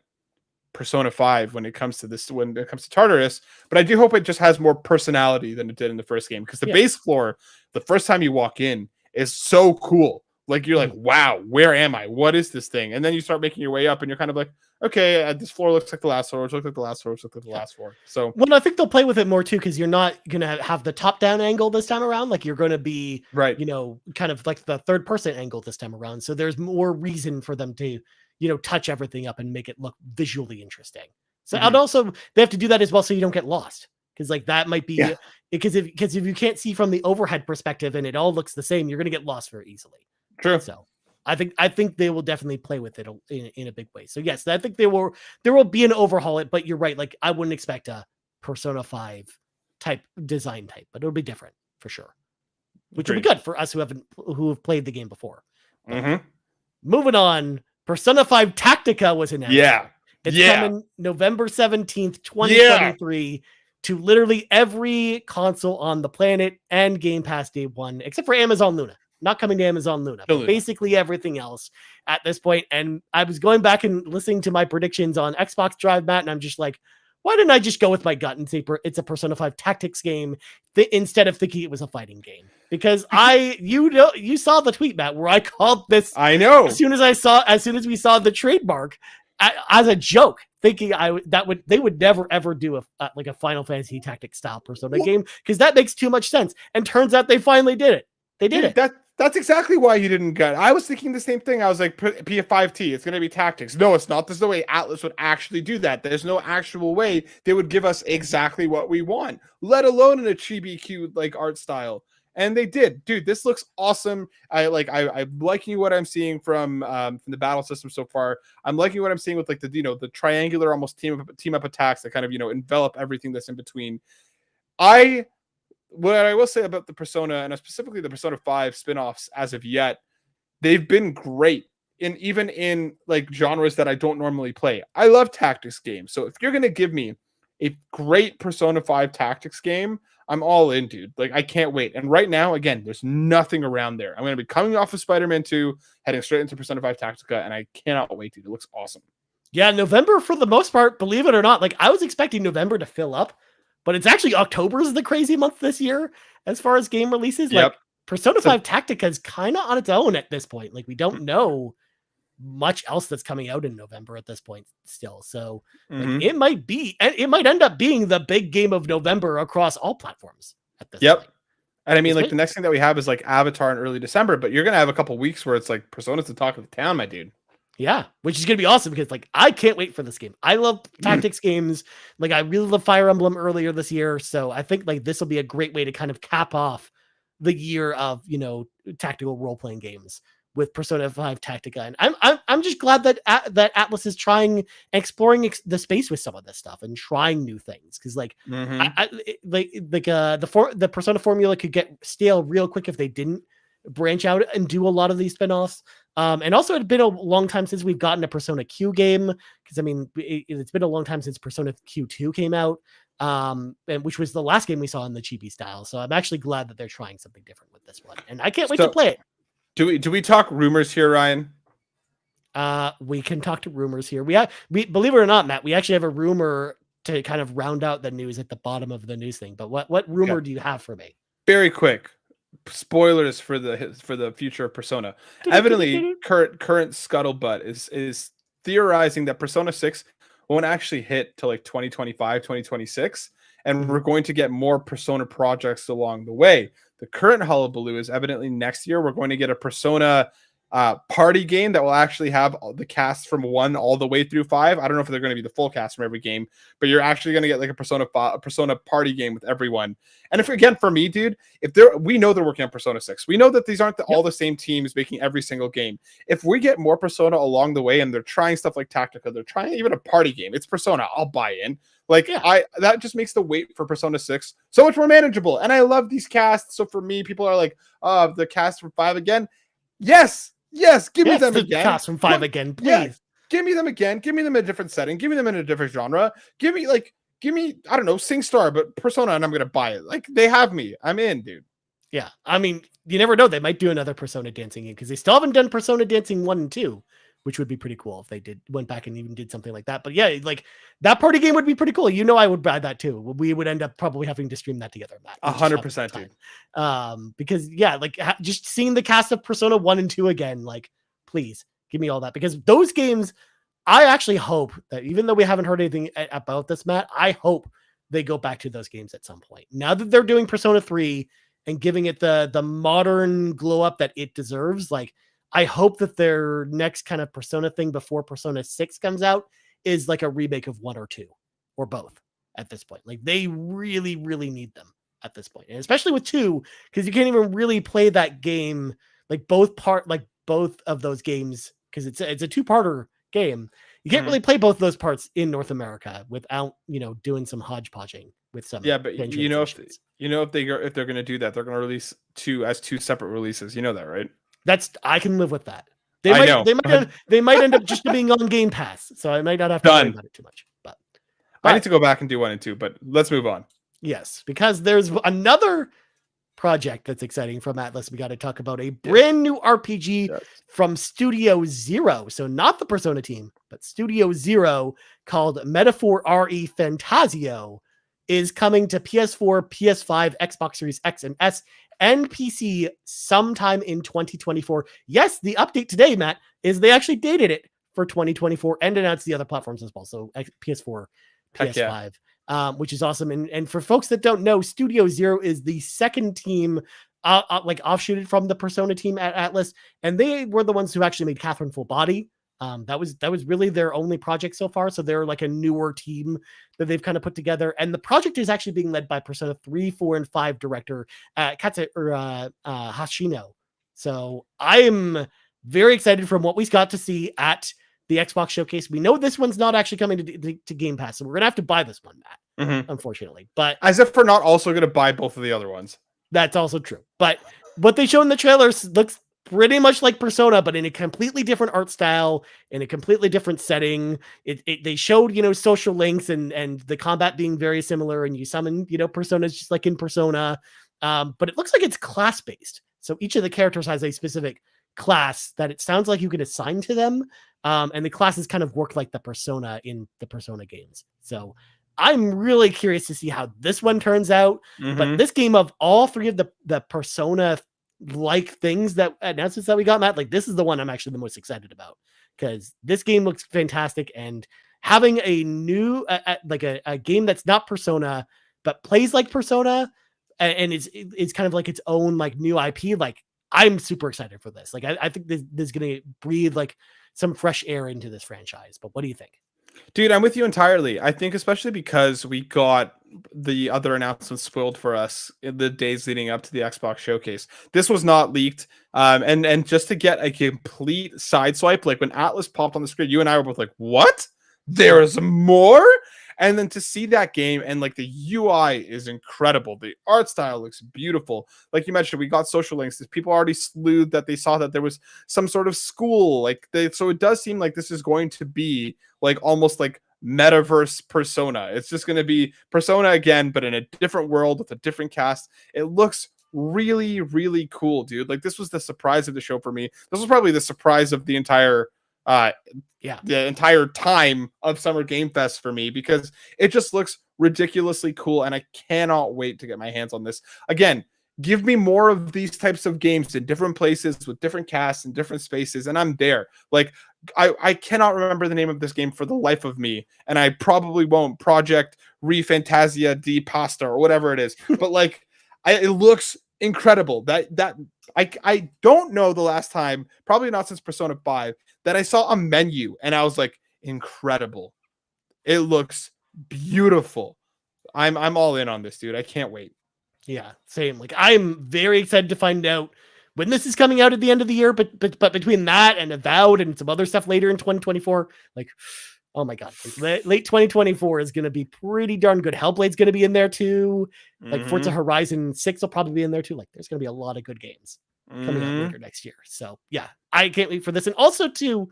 Persona 5 when it comes to this, when it comes to Tartarus, but I do hope it just has more personality than it did in the first game, because the base floor, the first time you walk in, is so cool. Like you're like, wow, where am I? What is this thing? And then you start making your way up, and you're kind of like, okay, this floor looks like the last floor. It looks like the last floor. It looks like the last floor. So, well, I think they'll play with it more too, because you're not gonna have the top-down angle this time around. Like you're going to be, right, kind of like the third-person angle this time around. So there's more reason for them to, touch everything up and make it look visually interesting. So and also they have to do that as well, so you don't get lost. Because like that might be because if you can't see from the overhead perspective and it all looks the same, you're going to get lost very easily. True. So I think they will definitely play with it in a big way. So yes, I think there will be an overhaul but you're right. Like I wouldn't expect a Persona 5 type design type, but it'll be different for sure, which will be good for us who have played the game before. Moving on, Persona 5 Tactica was announced. Yeah. It's coming November 17th, 2023 to literally every console on the planet and Game Pass Day 1, except for Amazon Luna. Not coming to Amazon Luna, but basically everything else at this point. And I was going back and listening to my predictions on Xbox Drive, Matt, and I'm just like, why didn't I just go with my gut and say it's a Persona 5 Tactics game instead of thinking it was a fighting game? Because you saw the tweet, Matt, where I called this. I know. As soon as we saw the trademark, as a joke, thinking they would never ever do a Final Fantasy Tactics style Persona game, because that makes too much sense. And turns out they finally did it. They did it. That's exactly why you didn't get it. I was thinking the same thing. I was like, P5T, it's going to be tactics. No, it's not. There's no way Atlas would actually do that. There's no actual way they would give us exactly what we want, let alone in a chibi-Q like art style. And they did. Dude, this looks awesome. I'm liking what I'm seeing from the battle system so far. I'm liking what I'm seeing with like the triangular almost team up attacks that kind of envelop everything that's in between. What I will say about the Persona, and specifically the Persona 5 spin-offs as of yet, they've been great even in like genres that I don't normally play. I love tactics games. So if you're going to give me a great Persona 5 tactics game, I'm all in, dude. Like I can't wait. And right now, again, there's nothing around there. I'm going to be coming off of Spider-Man 2, heading straight into Persona 5 Tactica, and I cannot wait, dude. It looks awesome. Yeah, November for the most part, believe it or not. Like I was expecting November to fill up, but it's actually October is the crazy month this year as far as game releases. Like Persona 5 Tactica is kind of on its own at this point. Like we don't know much else that's coming out in November at this point still. So like, it might end up being the big game of November across all platforms at this point. And I mean, like the next thing that we have is like Avatar in early December, but you're going to have a couple weeks where it's like Persona's the talk of the town, my dude. Yeah, which is going to be awesome because like I can't wait for this game. I love tactics games. Like I really love Fire Emblem earlier this year, so I think like this will be a great way to kind of cap off the year of tactical role playing games with Persona 5 Tactica. And I'm just glad that Atlas is exploring the space with some of this stuff and trying new things, because like the Persona formula could get stale real quick if they didn't branch out and do a lot of these spinoffs. And also it's been a long time since we've gotten a Persona Q game, because I mean it's been a long time since Persona Q2 came out, and which was the last game we saw in the chibi style. So I'm actually glad that they're trying something different with this one, and I can't wait to play it. Do we talk rumors here, Ryan? We can talk to rumors here. We believe it or not, Matt, we actually have a rumor to kind of round out the news at the bottom of the news thing. But what rumor do you have for me? Very quick. Spoilers for the future of Persona. Evidently, current scuttlebutt is theorizing that Persona 6 won't actually hit till like 2025, 2026, and we're going to get more Persona projects along the way. The current hullabaloo is evidently next year we're going to get a Persona party game that will actually have the cast from 1 all the way through 5. I don't know if they're going to be the full cast from every game, but you're actually going to get like a Persona party game with everyone. And if again, for me, dude, we know they're working on Persona 6. We know that these aren't all the same teams making every single game. If we get more Persona along the way and they're trying stuff like Tactica, they're trying even a party game, it's Persona, I'll buy in. Like that just makes the wait for Persona 6 so much more manageable. And I love these casts. So for me, people are like, the cast from 5 again. Yes, give me them again. Cast from 5 again, please. Yeah, give me them again. Give me them in a different setting. Give me them in a different genre. Give me, I don't know, SingStar, but Persona, and I'm gonna buy it. Like, they have me. I'm in, dude. Yeah, I mean, you never know. They might do another Persona dancing game because they still haven't done Persona Dancing 1 and 2, which would be pretty cool if they went back and even did something like that. But yeah, like that party game would be pretty cool. You know, I would buy that too. We would end up probably having to stream that together, Matt. 100%, dude. Because yeah, like just seeing the cast of Persona 1 and 2 again, like, please give me all that, because those games, I actually hope that even though we haven't heard anything about this, Matt, I hope they go back to those games at some point. Now that they're doing Persona 3 and giving it the modern glow up that it deserves, like, I hope that their next kind of Persona thing before Persona 6 comes out is like a remake of 1 or 2 or both at this point. Like, they really, really need them at this point. And especially with 2, because you can't even really play that game, like both of those games, because it's a 2-parter game. You can't really play both those parts in North America without, doing some hodgepodging with some. Yeah, but if they're going to do that, they're going to release 2 as 2 separate releases. You know that, right? I can live with that. They might end up just being on Game Pass, so I might not have to worry about it too much. But I need to go back and do 1 and 2, but let's move on. Yes, because there's another project that's exciting from Atlus. We got to talk about a brand new RPG from Studio Zero. So not the Persona team, but Studio Zero, called Metaphor RE Fantazio, is coming to PS4, PS5, Xbox Series X and S, and PC sometime in 2024. Yes, the update today, Matt, is they actually dated it for 2024 and announced the other platforms as well. So PS4, PS5, which is awesome. And for folks that don't know, Studio Zero is the second team offshooted from the Persona team at Atlus, and they were the ones who actually made Catherine Full Body. That was really their only project so far. So they're like a newer team that they've kind of put together. And the project is actually being led by Persona 3, 4, and 5 director Hashino. So I'm very excited from what we got to see at the Xbox showcase. We know this one's not actually coming to Game Pass, so we're gonna have to buy this one, Matt, unfortunately. But as if we're not also gonna buy both of the other ones. That's also true. But what they show in the trailers looks pretty much like Persona, but in a completely different art style, in a completely different setting. They showed, social links and the combat being very similar, and you summon, personas just like in Persona. But it looks like it's class-based. So each of the characters has a specific class that it sounds like you can assign to them. And the classes kind of work like the Persona in the Persona games. So I'm really curious to see how this one turns out. But this game, of all 3 of the Persona like things announcements that we got, Matt, like, this is the one I'm actually the most excited about, because this game looks fantastic, and having a new a game that's not Persona but plays like Persona and is kind of like its own like new IP, like, I'm super excited for this. Like, I think this is gonna breathe like some fresh air into this franchise. But what do you think? Dude, I'm with you entirely. I think especially because we got the other announcements spoiled for us in the days leading up to the Xbox showcase. This was not leaked. And just to get a complete sideswipe, like when Atlus popped on the screen, you and I were both like, what? There is more? And then to see that game, and like the UI is incredible. The art style looks beautiful. Like you mentioned, we got social links. People already slewed that they saw that there was some sort of school. So it does seem like this is going to be like almost like metaverse Persona. It's just going to be Persona again, but in a different world with a different cast. It looks really, really cool, dude. Like, this was the surprise of the show for me. This was probably the surprise of the entire the entire time of Summer Game Fest for me, because it just looks ridiculously cool, and I cannot wait to get my hands on this. Again, give me more of these types of games in different places with different casts and different spaces, and I'm there. Like, I cannot remember the name of this game for the life of me, and I probably won't. Project Re Fantasia di Pasta or whatever it is. But like, it looks incredible. That I don't know the last time, probably not since Persona 5, that I saw a menu and I was like, incredible. It looks beautiful. I'm all in on this, dude. I can't wait. Yeah, same. Like, I'm very excited to find out when this is coming out at the end of the year, but between that and Avowed and some other stuff later in 2024, like, oh my god, like, late 2024 is going to be pretty darn good. Hellblade's going to be in there too. Like, Forza Horizon 6 will probably be in there too. Like, there's going to be a lot of good games coming out later next year. So yeah, I can't wait for this. And also too,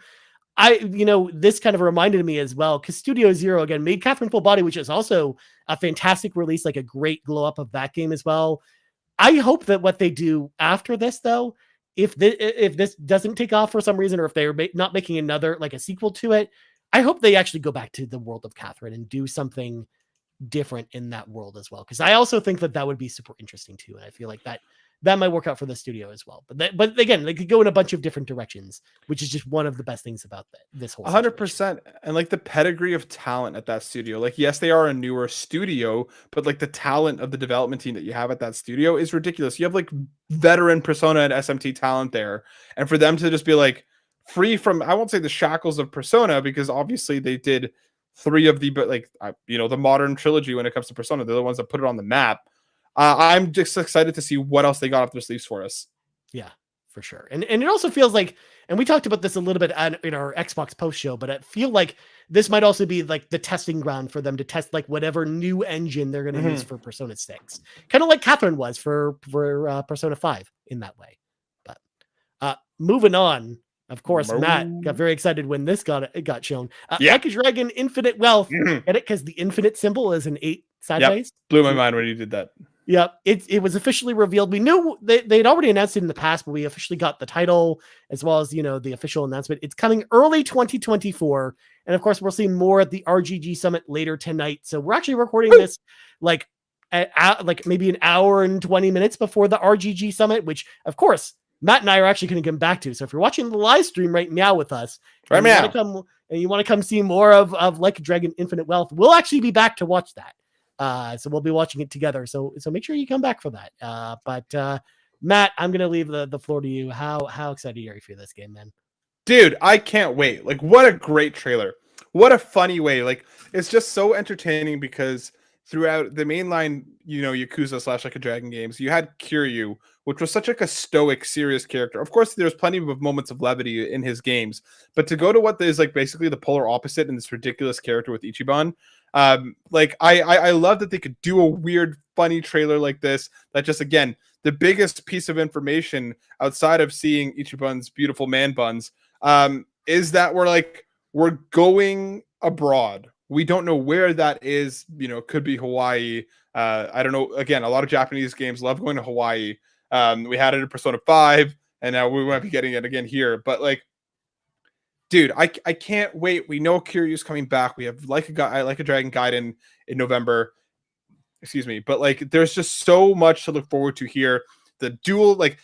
this kind of reminded me as well, because Studio Zero again made Catherine Full Body, which is also a fantastic release, like a great glow up of that game as well. I hope that what they do after this, though, if this doesn't take off for some reason, or if they're not making another, like a sequel to it, I hope they actually go back to the world of Catherine and do something different in that world as well. Because I also think that would be super interesting too. And I feel like that might work out for the studio as well. But again, they could go in a bunch of different directions, which is just one of the best things about this whole 100%. And like the pedigree of talent at that studio, like, yes, they are a newer studio, but like the talent of the development team that you have at that studio is ridiculous. You have like veteran Persona and SMT talent there. And for them to just be like free from, I won't say the shackles of Persona, because obviously they did 3 of the, but like, the modern trilogy when it comes to Persona, they're the ones that put it on the map. I'm just excited to see what else they got up their sleeves for us. Yeah, for sure. And it also feels like, and we talked about this a little bit in our Xbox post show, but I feel like this might also be like the testing ground for them to test like whatever new engine they're going to use for Persona 6. Kind of like Catherine was for Persona 5 in that way. But moving on, of course, Matt got very excited when this got shown. Like a Dragon Infinite Wealth. Get it? Because the infinite symbol is an 8 sideways. Blew my mind when you did that. Yeah, it was officially revealed. We knew they'd already announced it in the past, but we officially got the title as well as, the official announcement. It's coming early 2024. And of course, we'll see more at the RGG Summit later tonight. So we're actually recording this like maybe an hour and 20 minutes before the RGG Summit, which of course, Matt and I are actually going to come back to. So if you're watching the live stream right now with us, and you want to come see more of Like a Dragon Infinite Wealth, we'll actually be back to watch that. So we'll be watching it together. So make sure you come back for that. But Matt, I'm going to leave the floor to you. How excited are you for this game, man? Dude, I can't wait. Like, what a great trailer. What a funny way. Like, it's just so entertaining because throughout the mainline, Yakuza / Like a Dragon games, you had Kiryu, which was such like a stoic, serious character. Of course, there's plenty of moments of levity in his games, but to go to what is like basically the polar opposite in this ridiculous character with Ichiban, I love that they could do a weird, funny trailer like this. That just, again, the biggest piece of information outside of seeing Ichiban's beautiful man buns, is that we're going abroad. We don't know where that is. Could be Hawaii. I don't know. Again, a lot of Japanese games love going to Hawaii. We had it in Persona 5, and now we might be getting it again here. But dude, I can't wait. We know Kiryu's coming back. We have Like a Dragon Gaiden in November. Excuse me. But there's just so much to look forward to here. The dual, like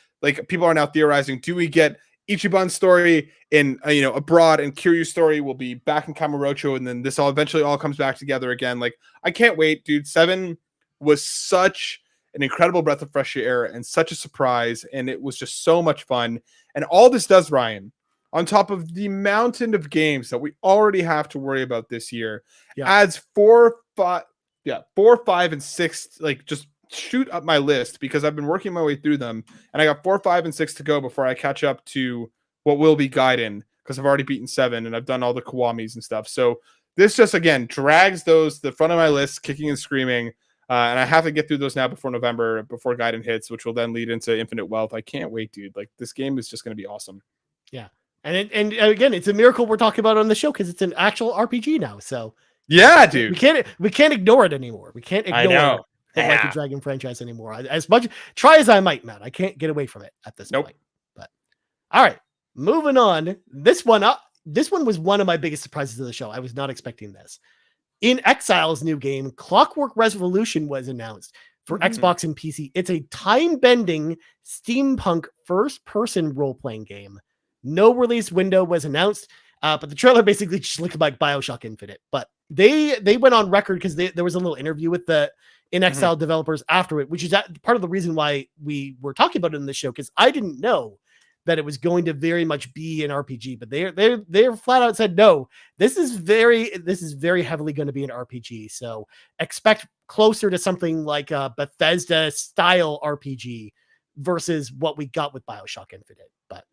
people are now theorizing, do we get Ichiban's story in abroad, and Kiryu's story will be back in Kamurocho, and then this all eventually all comes back together again. I can't wait, dude. 7 was such an incredible breath of fresh air and such a surprise, and it was just so much fun. And all this does, Ryan, on top of the mountain of games that we already have to worry about this year, adds 4, 5, and 6. Just shoot up my list because I've been working my way through them, and I got 4, 5, and 6 to go before I catch up to what will be Gaiden, because I've already beaten 7 and I've done all the Kiwamis and stuff. So this just, again, drags those to the front of my list, kicking and screaming. And I have to get through those now before November, before Gaiden hits, which will then lead into Infinite Wealth. I can't wait, dude. This game is just going to be awesome. Yeah. And again, it's a miracle we're talking about on the show because it's an actual RPG now. So yeah, dude, we can't ignore it anymore. We can't ignore the Like a Dragon franchise anymore. As much try as I might, Matt, I can't get away from it at this point. But all right, moving on. This one was one of my biggest surprises of the show. I was not expecting this. In Exile's new game, Clockwork Revolution was announced for Xbox and PC. It's a time-bending steampunk first-person role-playing game. No release window was announced, but the trailer basically just looked like BioShock Infinite. But they went on record because there was a little interview with the in Exile developers after it, which is part of the reason why we were talking about it in the show, because I didn't know that it was going to very much be an RPG, but they're flat out said no. This is very heavily going to be an RPG. So expect closer to something like a Bethesda style RPG versus what we got with BioShock Infinite. But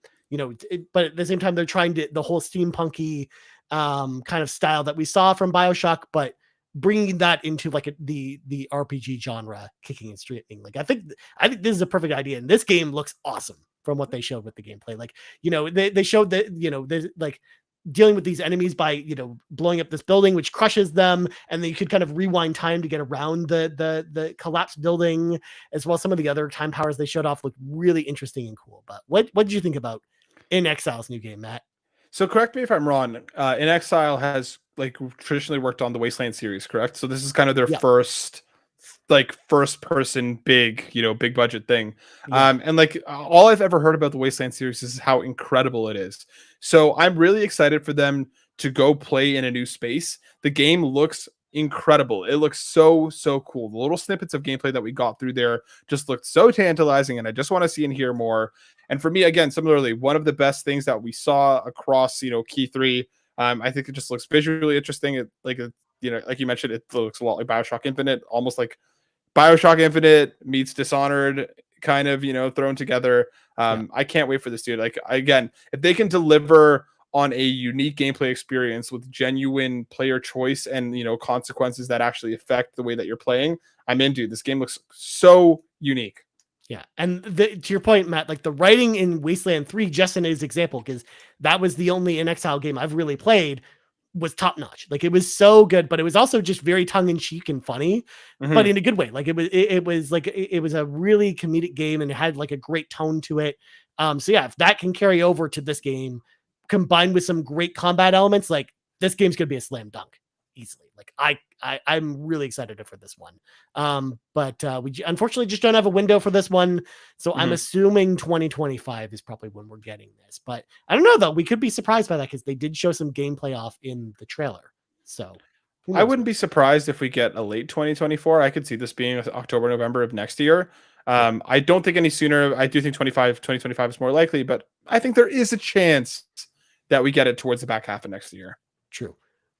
but at the same time, they're trying to the whole steampunky kind of style that we saw from BioShock, but bringing that into like the RPG genre, kicking and streaming. Like I think this is a perfect idea, and this game looks awesome from what they showed with the gameplay. Like they showed that there's like dealing with these enemies by blowing up this building which crushes them, and then you could kind of rewind time to get around the collapsed building, as well as some of the other time powers they showed off looked really interesting and cool. But what did you think about In Exile's new game, Matt? So correct me if I'm wrong. In Exile has like traditionally worked on the Wasteland series, correct? So this is kind of their first person big budget thing. And like all I've ever heard about the Wasteland series is how incredible it is. So I'm really excited for them to go play in a new space. The game looks incredible. It looks so cool. The little snippets of gameplay that we got through there just looked so tantalizing, and I just want to see and hear more. And for me, again, similarly, one of the best things that we saw across Key 3, I think it just looks visually interesting. Like you mentioned, it looks a lot like BioShock Infinite, almost like BioShock Infinite meets Dishonored, kind of thrown together. I can't wait for this, dude. Like, again, if they can deliver on a unique gameplay experience with genuine player choice and consequences that actually affect the way that you're playing, I'm in, dude. This game looks so unique. Yeah, and to your point, Matt, like the writing in Wasteland 3, just in his example, because that was the only In Exile game I've really played, was top notch. Like it was so good, but it was also just very tongue in cheek and funny, but in a good way. Like it was a really comedic game, and it had like a great tone to it. So yeah, if that can carry over to this game, combined with some great combat elements, like this game's gonna be a slam dunk easily. Like I'm really excited for this one. But we unfortunately just don't have a window for this one. So I'm assuming 2025 is probably when we're getting this. But I don't know though. We could be surprised by that because they did show some gameplay off in the trailer. So I wouldn't be surprised if we get a late 2024. I could see this being October, November of next year. I don't think any sooner. I do think 2025 is more likely, but I think there is a chance that we get it towards the back half of next year. True.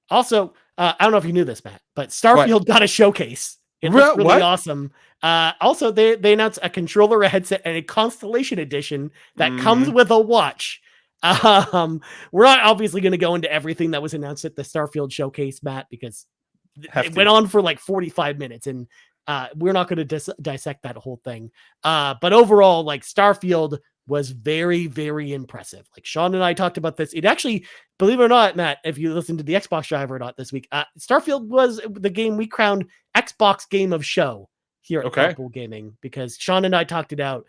Also, I don't know if you knew this, Matt, but Starfield got a showcase. It looked really awesome. Also, they announced a controller, a headset, and a Constellation edition that comes with a watch. We're not obviously going to go into everything that was announced at the Starfield showcase, Matt, because it went on for like 45 minutes, and we're not going to dissect that whole thing. But overall, like Starfield was very, very impressive. Like Sean and I talked about this. It actually, believe it or not, Matt, if you listened to the Xbox Drive or not this week, Starfield was the game we crowned Xbox Game of Show here at Carpool Gaming, because Sean and I talked it out,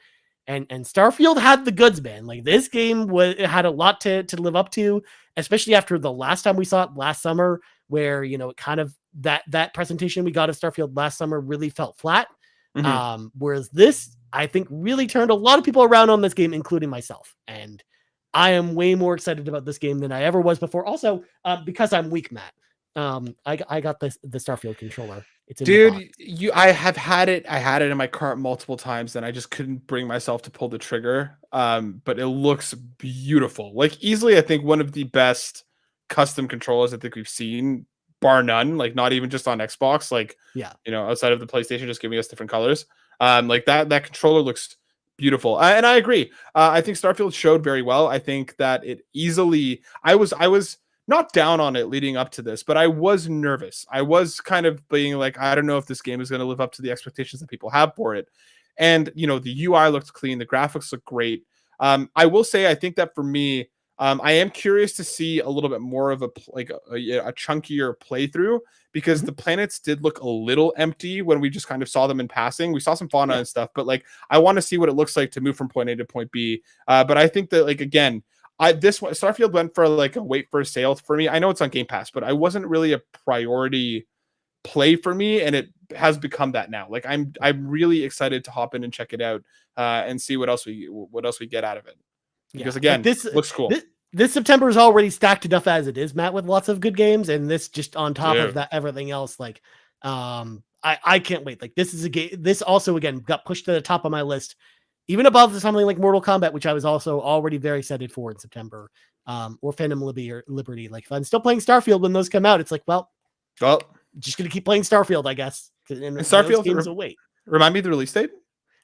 and Starfield had the goods, man. Like this game had a lot to live up to, especially after the last time we saw it last summer, where it kind of that presentation we got of Starfield last summer really felt flat. Whereas this, I think, really turned a lot of people around on this game, including myself. And I am way more excited about this game than I ever was before. Also, because I'm weak, Matt. I got the Starfield controller. It's in the box. I have had it. I had it in my cart multiple times, and I just couldn't bring myself to pull the trigger. But it looks beautiful. Like easily, I think one of the best custom controllers I think we've seen, bar none. Like not even just on Xbox. Like outside of the PlayStation, just giving us different colors. Like that controller looks beautiful. And I agree. I think Starfield showed very well. I think that it easily, I was not down on it leading up to this, but I was nervous. I was kind of being like, I don't know if this game is going to live up to the expectations that people have for it. And, the UI looked clean. The graphics look great. I will say, I think that for me, I am curious to see a little bit more of a chunkier playthrough, because the planets did look a little empty when we just kind of saw them in passing. We saw some fauna and stuff, but like I want to see what it looks like to move from point A to point B. But I think that, like, again, this one, Starfield went for like a wait for a sale for me. I know it's on Game Pass, but I wasn't really a priority play for me, and it has become that now. Like I'm really excited to hop in and check it out and see what else we get out of it. Because again, like this looks cool. This September is already stacked enough as it is, Matt, with lots of good games, and this just on top of that, everything else. Like, I can't wait. Like this is a game. This also again got pushed to the top of my list, even above something like Mortal Kombat, which I was also already very excited for in September. Or Phantom Liberty. Like if I'm still playing Starfield when those come out, it's like, well, just gonna keep playing Starfield, I guess. And Starfield games will wait. Remind me of the release date.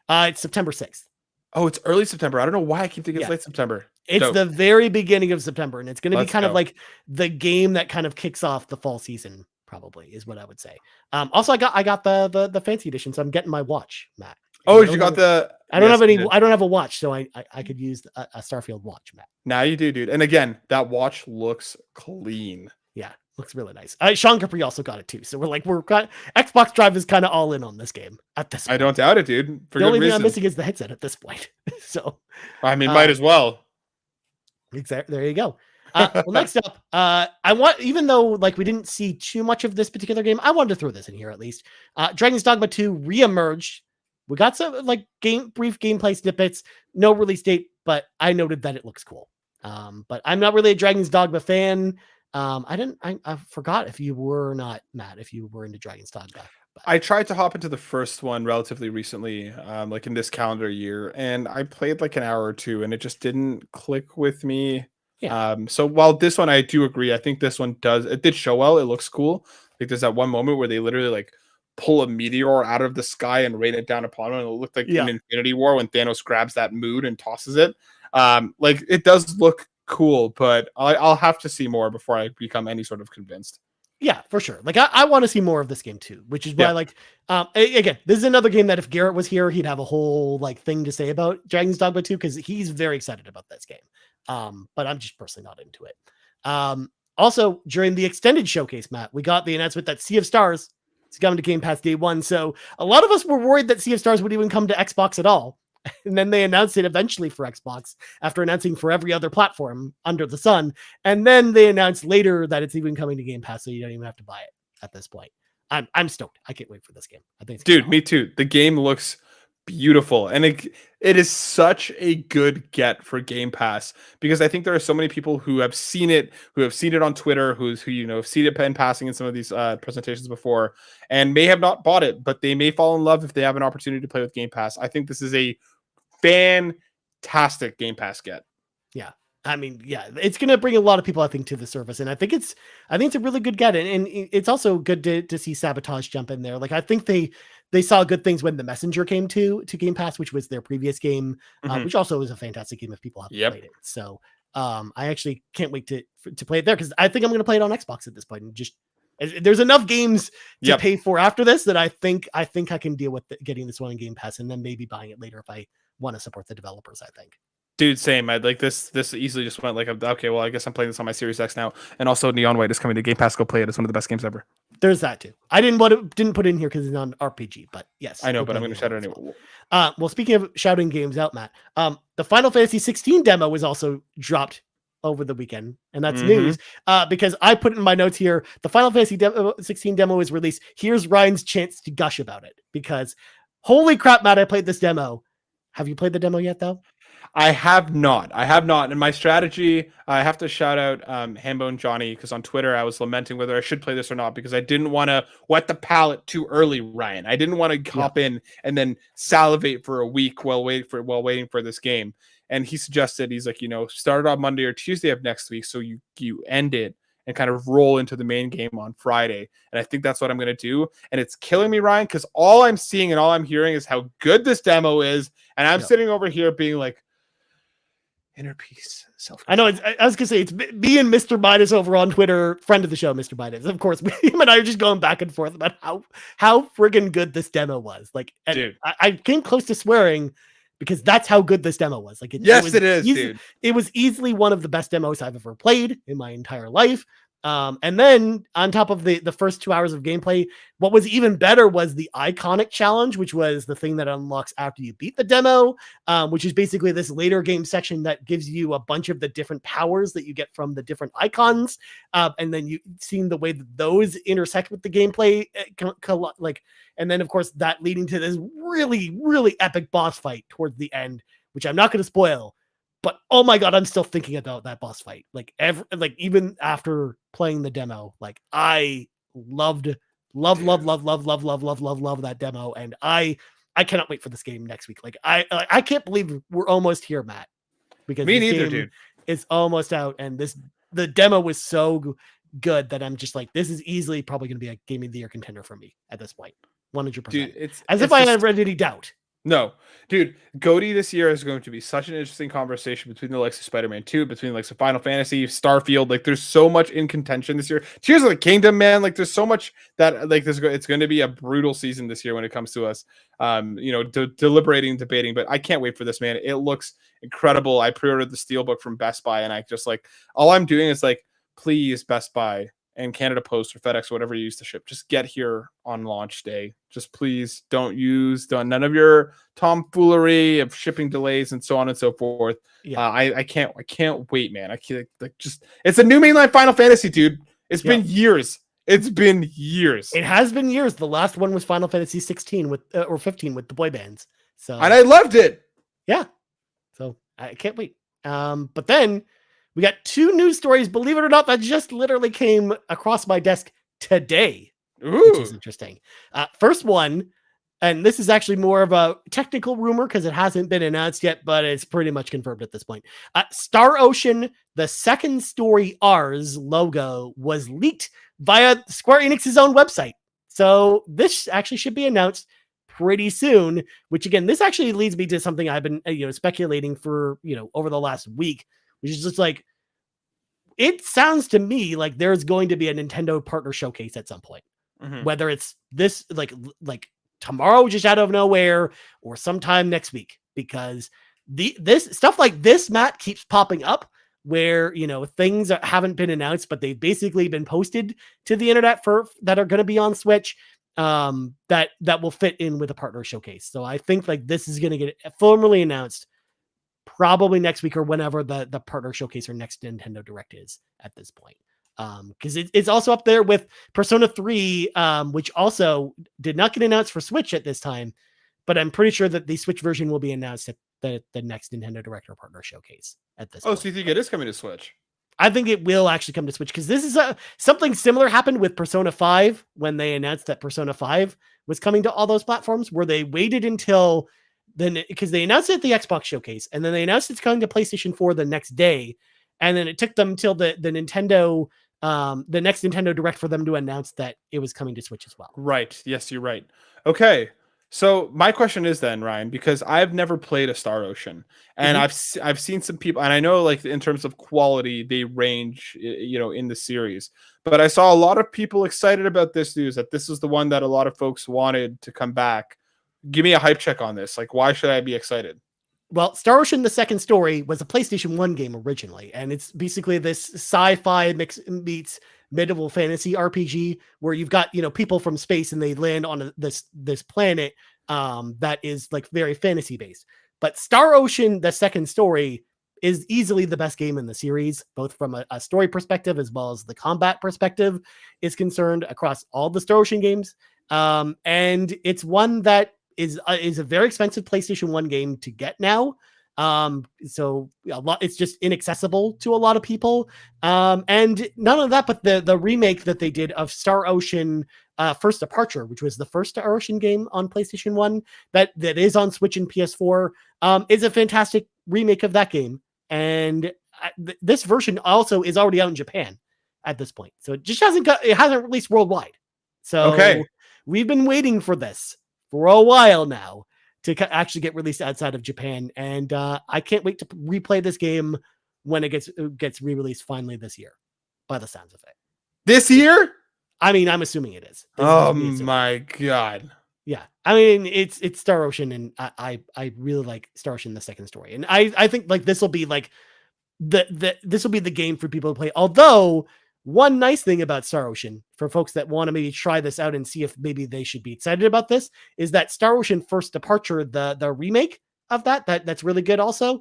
It's September 6th. Oh, it's early September. I don't know why I keep thinking it's late September. It's the very beginning of September, and it's going to be kind of like the game that kind of kicks off the fall season. Probably is what I would say. Also, I got the fancy edition, so I'm getting my watch, Matt. Oh, you got the? I don't have any. I don't have a watch, so I could use a Starfield watch, Matt. Now you do, dude. And again, that watch looks clean. Yeah, looks really nice. Sean Capri also got it too, so we're Xbox Drive is kind of all in on this game at this point. I don't doubt it, dude. The only thing I'm missing is the headset at this point. So, I mean, might as well. Exactly. There you go. Well, next up, I want, even though like we didn't see too much of this particular game, I wanted to throw this in here at least. Dragon's Dogma 2 reemerged. We got some like brief gameplay snippets, no release date, but I noted that it looks cool. But I'm not really a Dragon's Dogma fan. I forgot if you were not, Matt, if you were into Dragon's Dogma. I tried to hop into the first one relatively recently, like in this calendar year, and I played like an hour or two, and it just didn't click with me. Yeah. So while this one, I do agree, I think this one it did show well. It looks cool. Like there's that one moment where they literally like pull a meteor out of the sky and rain it down upon them, and it looked like in Infinity War when Thanos grabs that mood and tosses it. Like it does look cool, but I'll have to see more before I become any sort of convinced. Yeah, for sure. Like I want to see more of this game too, which is why again, this is another game that if Garrett was here, he'd have a whole like thing to say about Dragon's Dogma 2 because he's very excited about this game. But I'm just personally not into it. Also during the extended showcase, Matt, we got the announcement that Sea of Stars is coming to Game Pass day one. So a lot of us were worried that Sea of Stars would even come to Xbox at all. And then they announced it eventually for Xbox after announcing for every other platform under the sun. And then they announced later that it's even coming to Game Pass, so you don't even have to buy it at this point. I'm stoked. I can't wait for this game. I think, dude, me too. The game looks beautiful, and it is such a good get for Game Pass because I think there are so many people who have seen it on Twitter, who have seen it in passing in some of these presentations before, and may have not bought it, but they may fall in love if they have an opportunity to play with Game Pass. I think this is a fantastic Game Pass get. Yeah. I mean, yeah, it's going to bring a lot of people, I think, to the service. And I think it's a really good get. And it's also good to see Sabotage jump in there. Like, I think they saw good things when The Messenger came to Game Pass, which was their previous game, which also was a fantastic game if people haven't played it. So I actually can't wait to play it there because I think I'm going to play it on Xbox at this point. And just there's enough games to pay for after this that I think I can deal with getting this one in Game Pass and then maybe buying it later if I want to support the developers, I think. Dude, same. I'd like this easily just went like, okay, well, I guess I'm playing this on my Series X now. And also Neon White is coming to Game Pass. Go play it. It's one of the best games ever. There's that too. I didn't put it in here because it's on RPG, but yes. I know, but I'm going to shout it anyway. Well, speaking of shouting games out, Matt, the Final Fantasy 16 demo was also dropped over the weekend, and that's news because I put in my notes here, the Final Fantasy 16 demo is released. Here's Ryan's chance to gush about it because holy crap, Matt, I played this demo. Have you played the demo yet, though? I have not. And my strategy, I have to shout out Hambone Johnny because on Twitter I was lamenting whether I should play this or not because I didn't want to wet the palate too early, Ryan. I didn't want to hop in and then salivate for a week while waiting for this game. And he suggested, he's like, start it on Monday or Tuesday of next week so you end it and kind of roll into the main game on Friday. And I think that's what I'm going to do. And it's killing me, Ryan, because all I'm seeing and all I'm hearing is how good this demo is. And I'm sitting over here being like, inner peace, self. I know. I was gonna say it's me and Mr. Midas over on Twitter, friend of the show, Mr. Midas. Of course, him and I are just going back and forth about how friggin' good this demo was. Like, dude, I came close to swearing because that's how good this demo was. Like, it is, dude. It was easily one of the best demos I've ever played in my entire life. And then on top of the first 2 hours of gameplay, what was even better was the iconic challenge, which was the thing that unlocks after you beat the demo, which is basically this later game section that gives you a bunch of the different powers that you get from the different icons. And then you seeing the way that those intersect with the gameplay, and then of course that leading to this really, really epic boss fight towards the end, which I'm not going to spoil. But oh my god, I'm still thinking about that boss fight. Like even after playing the demo, like I loved Love that demo, and I cannot wait for this game next week. Like I can't believe we're almost here, Matt, because Me this neither, game dude. is almost out, and the demo was so good that I'm just like, this is easily probably going to be a Game of the Year contender for me at this point, 100%. Dude, If I had any doubt. No, dude, GOTY this year is going to be such an interesting conversation between the likes of Spider-Man 2, between like Final Fantasy, Starfield. Like, there's so much in contention this year. Tears of the Kingdom, man. Like, there's so much that like this. It's going to be a brutal season this year when it comes to us. Deliberating, debating. But I can't wait for this, man. It looks incredible. I pre-ordered the Steelbook from Best Buy, and I just like all I'm doing is like, please, Best Buy and Canada Post or FedEx or whatever you use to ship, just get here on launch day. Just please don't none of your tomfoolery of shipping delays and so on and so forth. Yeah. I can't wait, man. I can't it's a new mainline Final Fantasy, dude. It's been years. It's been years. It has been years. The last one was Final Fantasy 16 or 15 with the boy bands. So, and I loved it. Yeah. So I can't wait. But then we got 2 news stories, believe it or not, that just literally came across my desk today, which is interesting. First one, and this is actually more of a technical rumor because it hasn't been announced yet, but it's pretty much confirmed at this point. Star Ocean, the second story R's logo was leaked via Square Enix's own website. So this actually should be announced pretty soon, which again, this actually leads me to something I've been speculating for over the last week, which is just like, it sounds to me like there's going to be a Nintendo partner showcase at some point, whether it's this like tomorrow, just out of nowhere, or sometime next week, because this stuff like this, Matt, keeps popping up where things that haven't been announced, but they've basically been posted to the internet that are going to be on Switch, that will fit in with a partner showcase. So I think like this is going to get formally announced probably next week or whenever the partner showcase or next Nintendo Direct is at this point. Because it's also up there with Persona 3, which also did not get announced for Switch at this time, but I'm pretty sure that the Switch version will be announced at the next Nintendo Direct or partner showcase at this point. So you think it is coming to Switch? I think it will actually come to Switch, because this is something similar happened with Persona 5 when they announced that Persona 5 was coming to all those platforms, where they waited until then, because they announced it at the Xbox showcase, and then they announced it's coming to PlayStation 4 the next day, and then it took them till the Nintendo the next Nintendo Direct for them to announce that it was coming to Switch as well. Right. Yes, you're right. Okay. So my question is then, Ryan, because I've never played a Star Ocean, and I've seen some people, and I know like in terms of quality, they range, in the series, but I saw a lot of people excited about this news, that this is the one that a lot of folks wanted to come back. Give me a hype check on this. Like, why should I be excited? Well, Star Ocean, the second story, was a PlayStation 1 game originally, and it's basically this sci-fi meets medieval fantasy RPG where you've got, people from space and they land on this planet that is like very fantasy based. But Star Ocean, the second story, is easily the best game in the series, both from a story perspective as well as the combat perspective is concerned across all the Star Ocean games. And it's one that is a very expensive PlayStation 1 game to get now. So it's just inaccessible to a lot of people. And none of that, but the remake that they did of Star Ocean First Departure, which was the first Star Ocean game on PlayStation 1 that is on Switch and PS4, is a fantastic remake of that game. And this version also is already out in Japan at this point. So it just hasn't released worldwide. So we've been waiting for this for a while now to actually get released outside of Japan. And I can't wait to replay this game when it gets re-released finally this year, by the sounds of it. This year? I mean, I'm assuming it is. Oh my God. Yeah. I mean, it's Star Ocean, and I really like Star Ocean, the second story. And I think like this will be like this will be the game for people to play. Although one nice thing about Star Ocean for folks that want to maybe try this out and see if maybe they should be excited about this is that Star Ocean First Departure, the remake of that's really good also,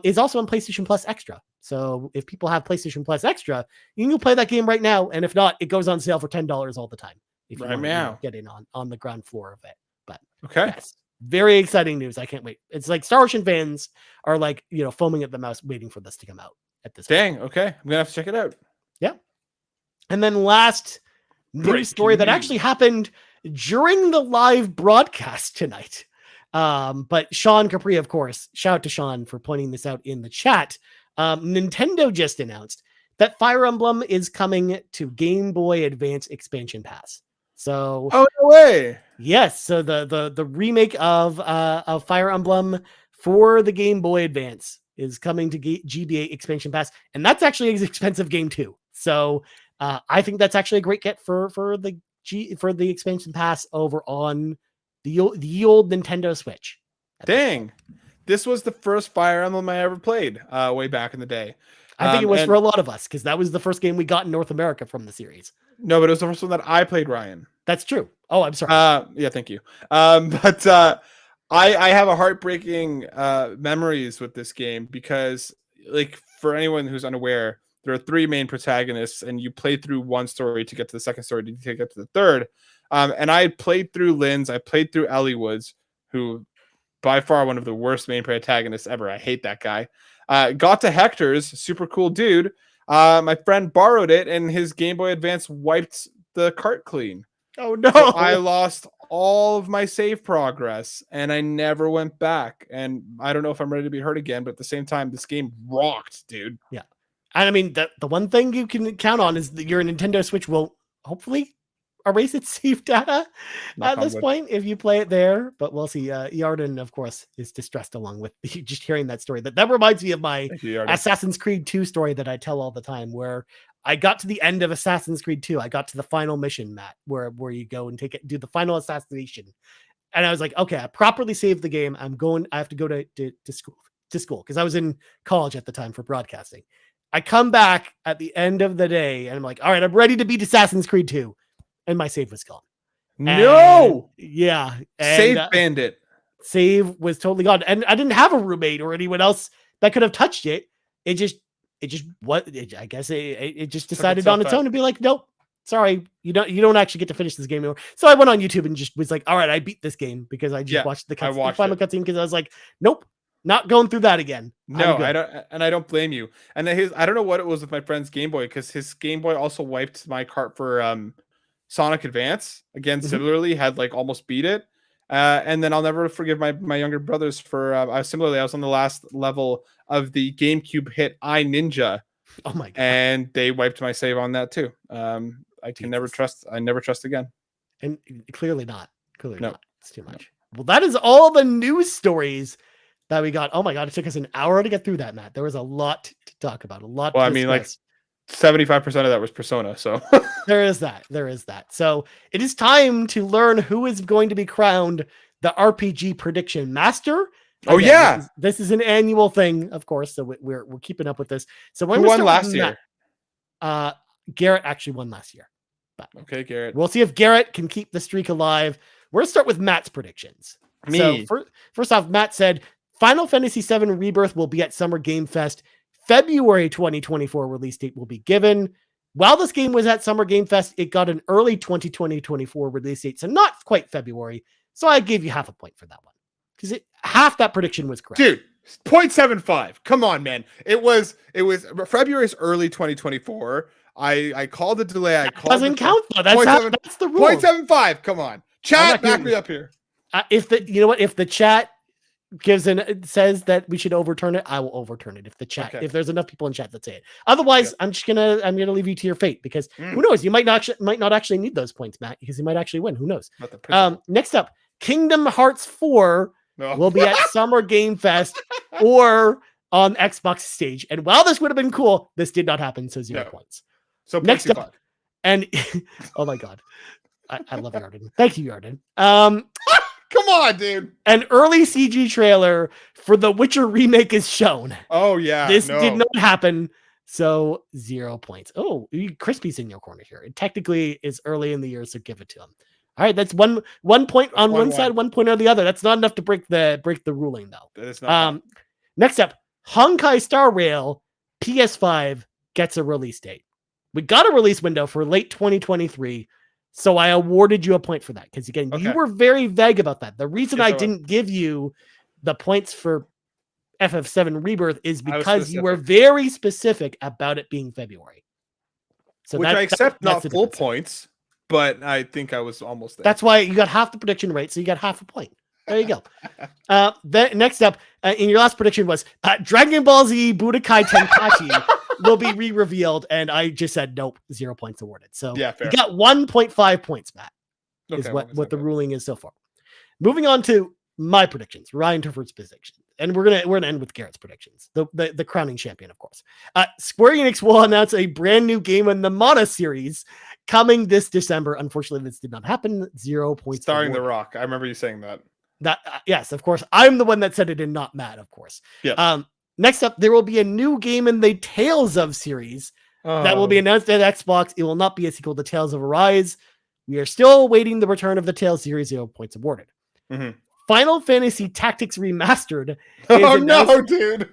is also on PlayStation Plus Extra. So if people have PlayStation Plus Extra, you can play that game right now. And if not, it goes on sale for $10 all the time. If you want to get in on the ground floor of it. But yes, very exciting news. I can't wait. It's like Star Ocean fans are like, foaming at the mouth waiting for this to come out at this point. Okay. I'm going to have to check it out. Yeah. And then last news story that actually happened during the live broadcast tonight. But Sean Capri, of course, shout out to Sean for pointing this out in the chat. Nintendo just announced that Fire Emblem is coming to Game Boy Advance Expansion Pass. So, oh no way! Yes, so the remake of Fire Emblem for the Game Boy Advance is coming to GBA Expansion Pass, and that's actually an expensive game too. So I think that's actually a great get for the Expansion Pass over on the old Nintendo Switch. Dang, this was the first Fire Emblem I ever played way back in the day. I think it was for a lot of us because that was the first game we got in North America from the series. No, but it was the first one that I played, Ryan. That's true. Oh, I'm sorry. Yeah, thank you. But I have a heartbreaking memories with this game because, like, for anyone who's unaware, there are 3 main protagonists, and you play through one story to get to the second story to get to the third. And I played through Lynn's, I played through Ellie Woods, who by far one of the worst main protagonists ever. I hate that guy. Got to Hector's, super cool dude. My friend borrowed it, and his Game Boy Advance wiped the cart clean. Oh no! So I lost all of my save progress, and I never went back. And I don't know if I'm ready to be hurt again, but at the same time, this game rocked, dude. Yeah, and I mean the one thing you can count on is that your Nintendo Switch will hopefully erase its save data at this point if you play it there. But we'll see. Yarden, of course, is distressed along with just hearing that story. That reminds me of my Assassin's Creed 2 story that I tell all the time, where I got to the end of Assassin's Creed 2. I got to the final mission, Matt, where you go and do the final assassination. And I was like, okay, I properly saved the game. I have to go to school because I was in college at the time for broadcasting. I come back at the end of the day and I'm like, all right, I'm ready to beat Assassin's Creed 2. And my save was gone. No! Yeah. Save bandit. Save was totally gone. And I didn't have a roommate or anyone else that could have touched it. I guess it just decided on its own to be like, nope, sorry, you don't actually get to finish this game anymore. So I went on YouTube and just was like, all right, I beat this game because I just watched the final cutscene because I was like, nope, not going through that again. No, I don't blame you. And I don't know what it was with my friend's Game Boy, because his Game Boy also wiped my cart for Sonic Advance. Again, similarly, had like almost beat it. And then I'll never forgive my younger brothers for similarly, I was on the last level of the GameCube hit I Ninja. Oh my god! And they wiped my save on that too. I never trust again. And clearly not. Not. It's too much. No. Well, that is all the news stories that we got. Oh my god! It took us an hour to get through that, Matt. There was a lot to talk about. Well, I mean, like 75% of that was Persona. So there is that. So it is time to learn who is going to be crowned the RPG prediction master. Oh, again, yeah. This is an annual thing, of course. So we're keeping up with this. So who won last year? Garrett actually won last year. But okay, Garrett. We'll see if Garrett can keep the streak alive. We're going to start with Matt's predictions. Me. So first off, Matt said Final Fantasy VII Rebirth will be at Summer Game Fest. February 2024 release date will be given. While this game was at Summer Game Fest, it got an early 2024 release date, so not quite February. So I gave you half a point for that one because half that prediction was correct. Dude, 0.75. Come on, man. It was February's early 2024. I called the delay. Doesn't count though. That's the rule. 0.75. Come on, chat, back me up here. If the chat says that we should overturn it, I will overturn it. If there's enough people in chat that say it. Otherwise, I'm gonna leave you to your fate because who knows? You might not actually need those points, Matt, because you might actually win. Who knows? Next up, Kingdom Hearts 4 will be at Summer Game Fest or on Xbox stage. And while this would have been cool, this did not happen, so 0 points. So next up, and oh my god, I love Yarden. Thank you, Yarden. Come on, dude. An early CG trailer for the Witcher remake is shown. Oh, yeah. This did not happen. So 0 points. Oh, Crispy's in your corner here. It technically is early in the year, so give it to him. All right, that's one point on one side, 1 point on the other. That's not enough to break the ruling, though. That is not. Next up, Honkai Star Rail PS5 gets a release date. We got a release window for late 2023. So I awarded you a point for that because, again, you were very vague about that. The reason I didn't give you the points for FF7 Rebirth is because you were very specific about it being February. So which I accept not full points, but I think I was almost there. That's why you got half the prediction right, so you got half a point. There you go. Then next up, in your last prediction was Dragon Ball Z Budokai Tenkaichi will be re-revealed, and I just said nope, 0 points awarded. So yeah, fair. You got 1.5 points, Matt. Okay, is what the ruling is so far. Moving on to my predictions, Ryan Turford's predictions, and we're gonna end with Garrett's predictions. The crowning champion, of course. Square Enix will announce a brand new game in the Mana series coming this December. Unfortunately, this did not happen. 0 points. Starring The Rock. I remember you saying that. Yes, of course. I'm the one that said it and not Matt, of course. Yeah. Next up, there will be a new game in the Tales of series that will be announced at Xbox. It will not be a sequel to Tales of Arise. We are still awaiting the return of the Tales series. 0 points awarded. Mm-hmm. Final Fantasy Tactics Remastered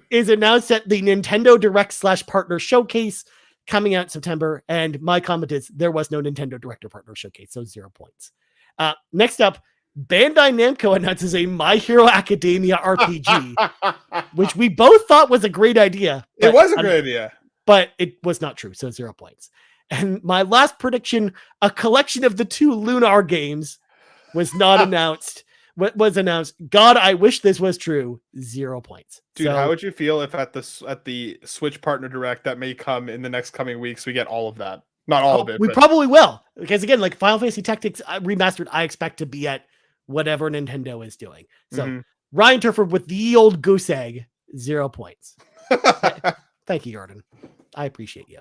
is announced at the Nintendo Direct / Partner Showcase coming out in September. And my comment is there was no Nintendo Direct or Partner Showcase, so 0 points. Next up, Bandai Namco announces a My Hero Academia RPG, which we both thought was a great idea. It was a great idea. But it was not true, so 0 points. And my last prediction, a collection of the 2 Lunar games was not announced. What was announced? God, I wish this was true. 0 points. Dude, how would you feel if at the Switch Partner Direct that may come in the next coming weeks, we get all of that? Not all of it. We probably will. Because again, like Final Fantasy Tactics Remastered, I expect to be at whatever Nintendo is doing. So Ryan Turford with the old goose egg, 0 points. Thank you, Jordan. I appreciate you.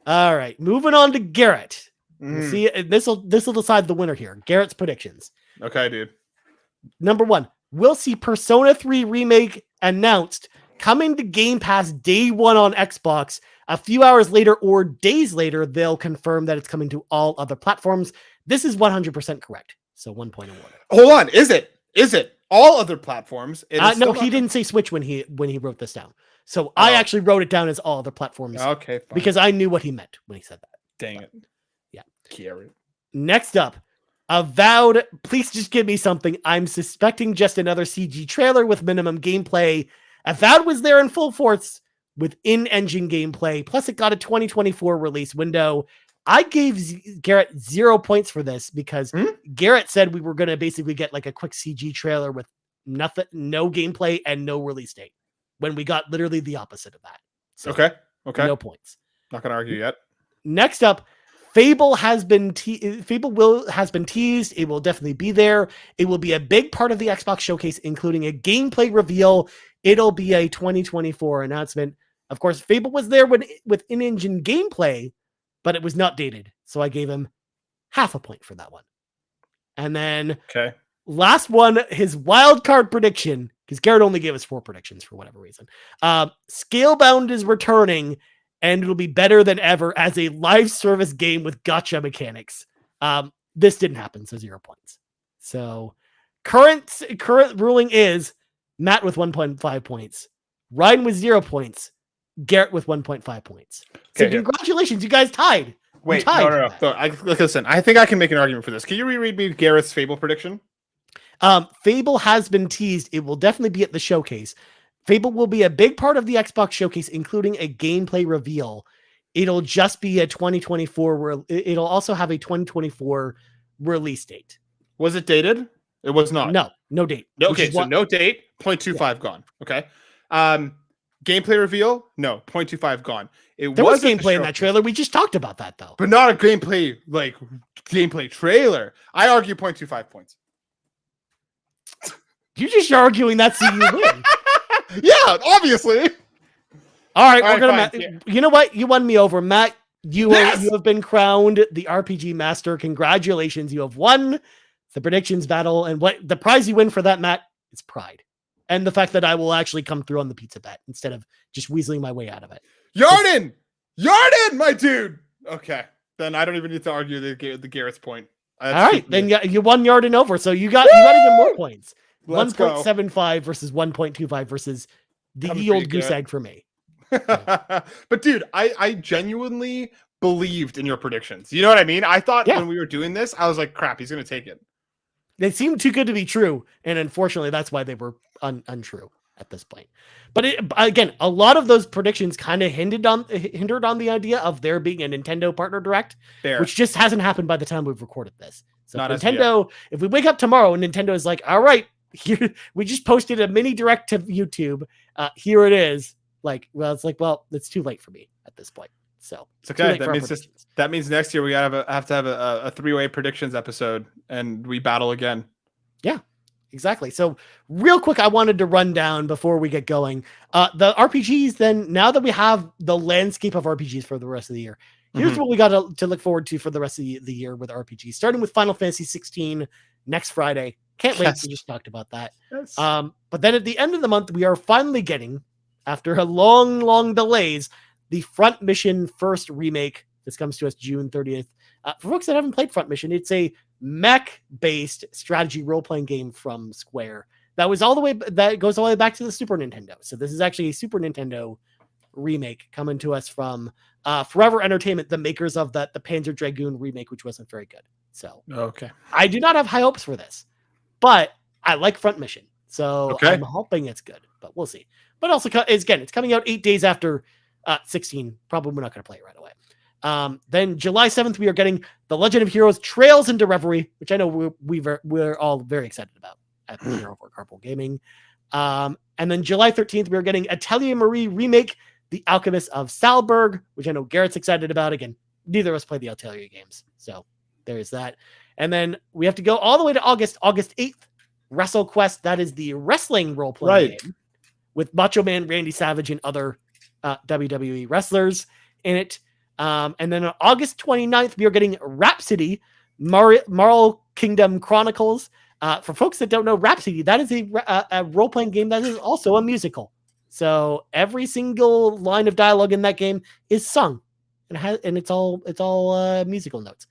All right, moving on to Garrett. See, this will decide the winner here. Garrett's predictions. Okay, dude. Number 1, we'll see Persona 3 Remake announced coming to Game Pass day 1 on Xbox. A few hours later or days later, they'll confirm that it's coming to all other platforms. This is 100% correct. So 1 point awarded. Hold on, is it all other platforms? No, he didn't say Switch when he wrote this down. So I actually wrote it down as all other platforms. Okay, fine. Because I knew what he meant when he said that. Dang it. Yeah. Kieran. Next up, Avowed. Please just give me something. I'm suspecting just another CG trailer with minimum gameplay. Avowed was there in full force with in-engine gameplay. Plus, it got a 2024 release window. I gave Garrett 0 points for this because Garrett said we were going to basically get like a quick CG trailer with nothing, no gameplay and no release date, when we got literally the opposite of that. So, okay. No points. Not going to argue yet. Next up, Fable has been teased. It will definitely be there. It will be a big part of the Xbox showcase, including a gameplay reveal. It'll be a 2024 announcement. Of course, Fable was there with in-engine gameplay, but it was not dated. So I gave him half a point for that one. And then last one, his wild card prediction, because Garrett only gave us 4 predictions for whatever reason. Scalebound is returning, and it'll be better than ever as a live service game with gacha mechanics. This didn't happen, so 0 points. So current ruling is Matt with 1.5 points, Ryan with 0 points, Garrett with 1.5 points. So congratulations, you guys tied. Wait, no. Listen, I think I can make an argument for this. Can you reread me Garrett's Fable prediction? Fable has been teased. It will definitely be at the showcase. Fable will be a big part of the Xbox showcase, including a gameplay reveal. It'll just be a 2024. It'll also have a 2024 release date. Was it dated? It was not. No date. Okay, so no date. 0.25 gone. Okay. Gameplay reveal? No. 0.25 gone. There was gameplay in that trailer. We just talked about that though. But not a gameplay trailer. I argue 0.25 points. You're just arguing that so you win. Yeah, obviously. All right, we're gonna. You know what? You won me over, Matt. You have been crowned the RPG master. Congratulations, you have won the predictions battle, and what the prize you win for that, Matt, is pride, and the fact that I will actually come through on the pizza bet instead of just weaseling my way out of it. Yarden, my dude. Okay, then I don't even need to argue the Garrett's point. All right, then you won Yarden over, so you got even more points. 1.75 versus 1.25 versus the old goose egg for me. But dude, I genuinely believed in your predictions. You know what I mean? I thought when we were doing this, I was like, crap, he's going to take it. They seemed too good to be true. And unfortunately, that's why they were untrue. at this point. But again, a lot of those predictions kind of hindered on the idea of there being a Nintendo partner direct, which just hasn't happened by the time we've recorded this. So if Nintendo, if we wake up tomorrow and Nintendo is like, all right, here we just posted a mini direct to YouTube. Here it is. Like, well, it's like, well, it's too late for me at this point. So it's okay. That means next year we have to have a 3-way predictions episode and we battle again. Yeah. Exactly. So real quick, I wanted to run down before we get going. The RPGs then, now that we have the landscape of RPGs for the rest of the year, here's what we got to look forward to for the rest of the year with RPGs, starting with Final Fantasy 16 next Friday. Can't wait. We just talked about that. Yes. But then at the end of the month, we are finally getting, after a long delays, the Front Mission first remake. This comes to us June 30th. For folks that haven't played Front Mission, it's a mech-based strategy role-playing game from Square that goes all the way back to the Super Nintendo. So this is actually a Super Nintendo remake coming to us from Forever Entertainment, the makers of the Panzer Dragoon remake, which wasn't very good. So okay, I do not have high hopes for this, but I like Front Mission, so I'm hoping it's good, but we'll see. But also, again, it's coming out 8 days after 16. Probably we're not going to play it right away. Then July 7th, we are getting The Legend of Heroes Trails into Reverie, which I know we're all very excited about at the Hero for Carpool Gaming. And then July 13th, we are getting Atelier Marie Remake, The Alchemist of Salberg, which I know Garrett's excited about. Again, neither of us play the Atelier games, so there is that. And then we have to go all the way to August 8th, WrestleQuest. That is the wrestling role-playing game with Macho Man Randy Savage and other WWE wrestlers in it. And then on August 29th, we are getting Rhapsody, Marl Kingdom Chronicles. For folks that don't know, Rhapsody, that is a role-playing game that is also a musical. So every single line of dialogue in that game is sung, and it's all musical notes.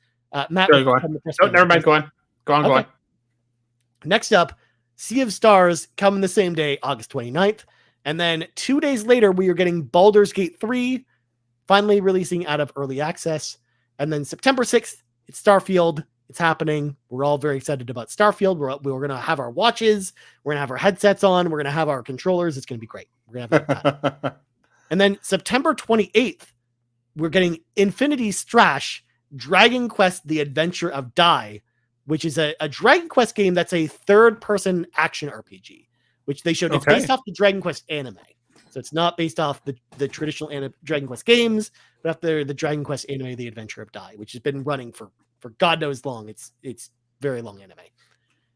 Matt, go on. Never mind. Go on. Next up, Sea of Stars coming the same day, August 29th. And then 2 days later, we are getting Baldur's Gate 3, finally releasing out of early access. And then September 6th, it's Starfield. It's happening. We're all very excited about Starfield. We're going to have our watches. We're going to have our headsets on. We're going to have our controllers. It's going to be great. We're going to have fun. And then September 28th, we're getting Infinity Strash, Dragon Quest, The Adventure of Dai, which is a Dragon Quest game that's a third-person action RPG, which they showed. It's based off the Dragon Quest anime. So it's not based off the traditional Dragon Quest games, but after the Dragon Quest anime, The Adventure of Dai, which has been running for God knows long. It's very long anime.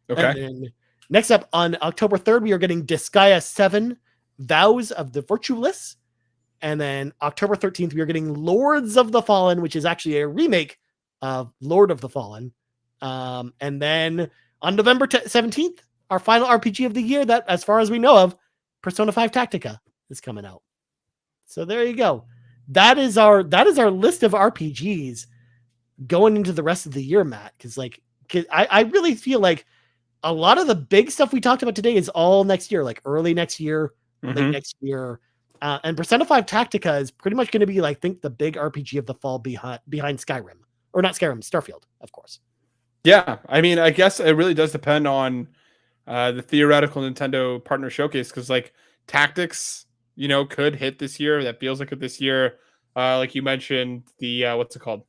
Okay. And then next up on October 3rd, we are getting Disgaea 7, Vows of the Virtueless. And then October 13th, we are getting Lords of the Fallen, which is actually a remake of Lord of the Fallen. And then on November 17th, our final RPG of the year that, as far as we know of, Persona 5 Tactica is coming out. So there you go. That is our list of RPGs going into the rest of the year, Matt. Because I really feel like a lot of the big stuff we talked about today is all next year, like early next year, late next year. And Persona 5 Tactica is pretty much going to be, I think, the big RPG of the fall behind Skyrim. Or not Skyrim, Starfield, of course. Yeah, I mean, I guess it really does depend on the theoretical Nintendo partner showcase, because Tactics, could hit this year. That feels like it this year. Like you mentioned, the what's it called?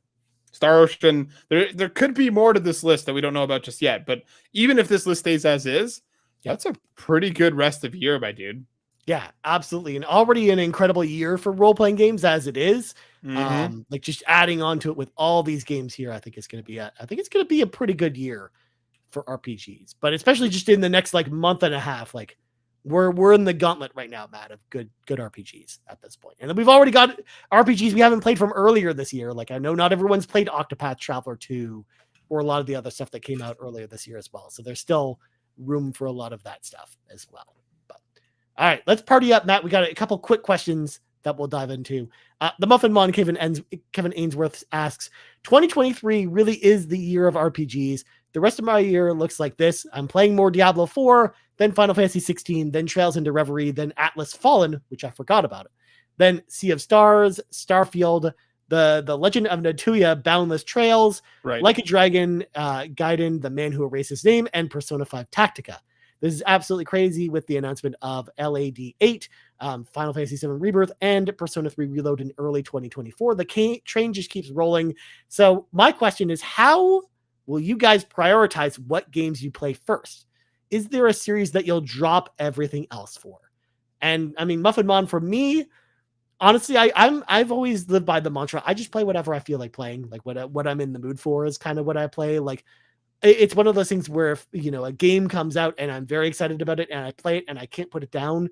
Star Ocean. There could be more to this list that we don't know about just yet. But even if this list stays as is, that's a pretty good rest of year, my dude. Yeah, absolutely. And already an incredible year for role-playing games as it is. Just adding on to it with all these games here, I think it's going to be a pretty good year for RPGs, but especially just in the next month and a half, we're in the gauntlet right now, Matt, of good RPGs at this point. And then we've already got RPGs we haven't played from earlier this year. I know not everyone's played Octopath Traveler 2 or a lot of the other stuff that came out earlier this year as well. So there's still room for a lot of that stuff as well. All right, let's party up, Matt. We got a couple quick questions that we'll dive into. The Muffin Mon Kevin Ainsworth asks, 2023 really is the year of RPGs. The rest of my year looks like this. I'm playing more Diablo 4, then Final Fantasy 16, then Trails into Reverie, then Atlas Fallen, which I forgot about it. Then Sea of Stars, Starfield, the Legend of Natuya, Boundless Trails, Like a Dragon, Gaiden, The Man Who Erased His Name, and Persona 5 Tactica. This is absolutely crazy with the announcement of LAD 8, Final Fantasy 7 Rebirth, and Persona 3 Reload in early 2024. The train just keeps rolling. So my question is, how will you guys prioritize what games you play first? Is there a series that you'll drop everything else for? And I mean, Muffin Mon, for me, honestly, I've always lived by the mantra. I just play whatever I feel like playing. Like what I'm in the mood for is kind of what I play. Like it's one of those things where if, a game comes out and I'm very excited about it and I play it and I can't put it down,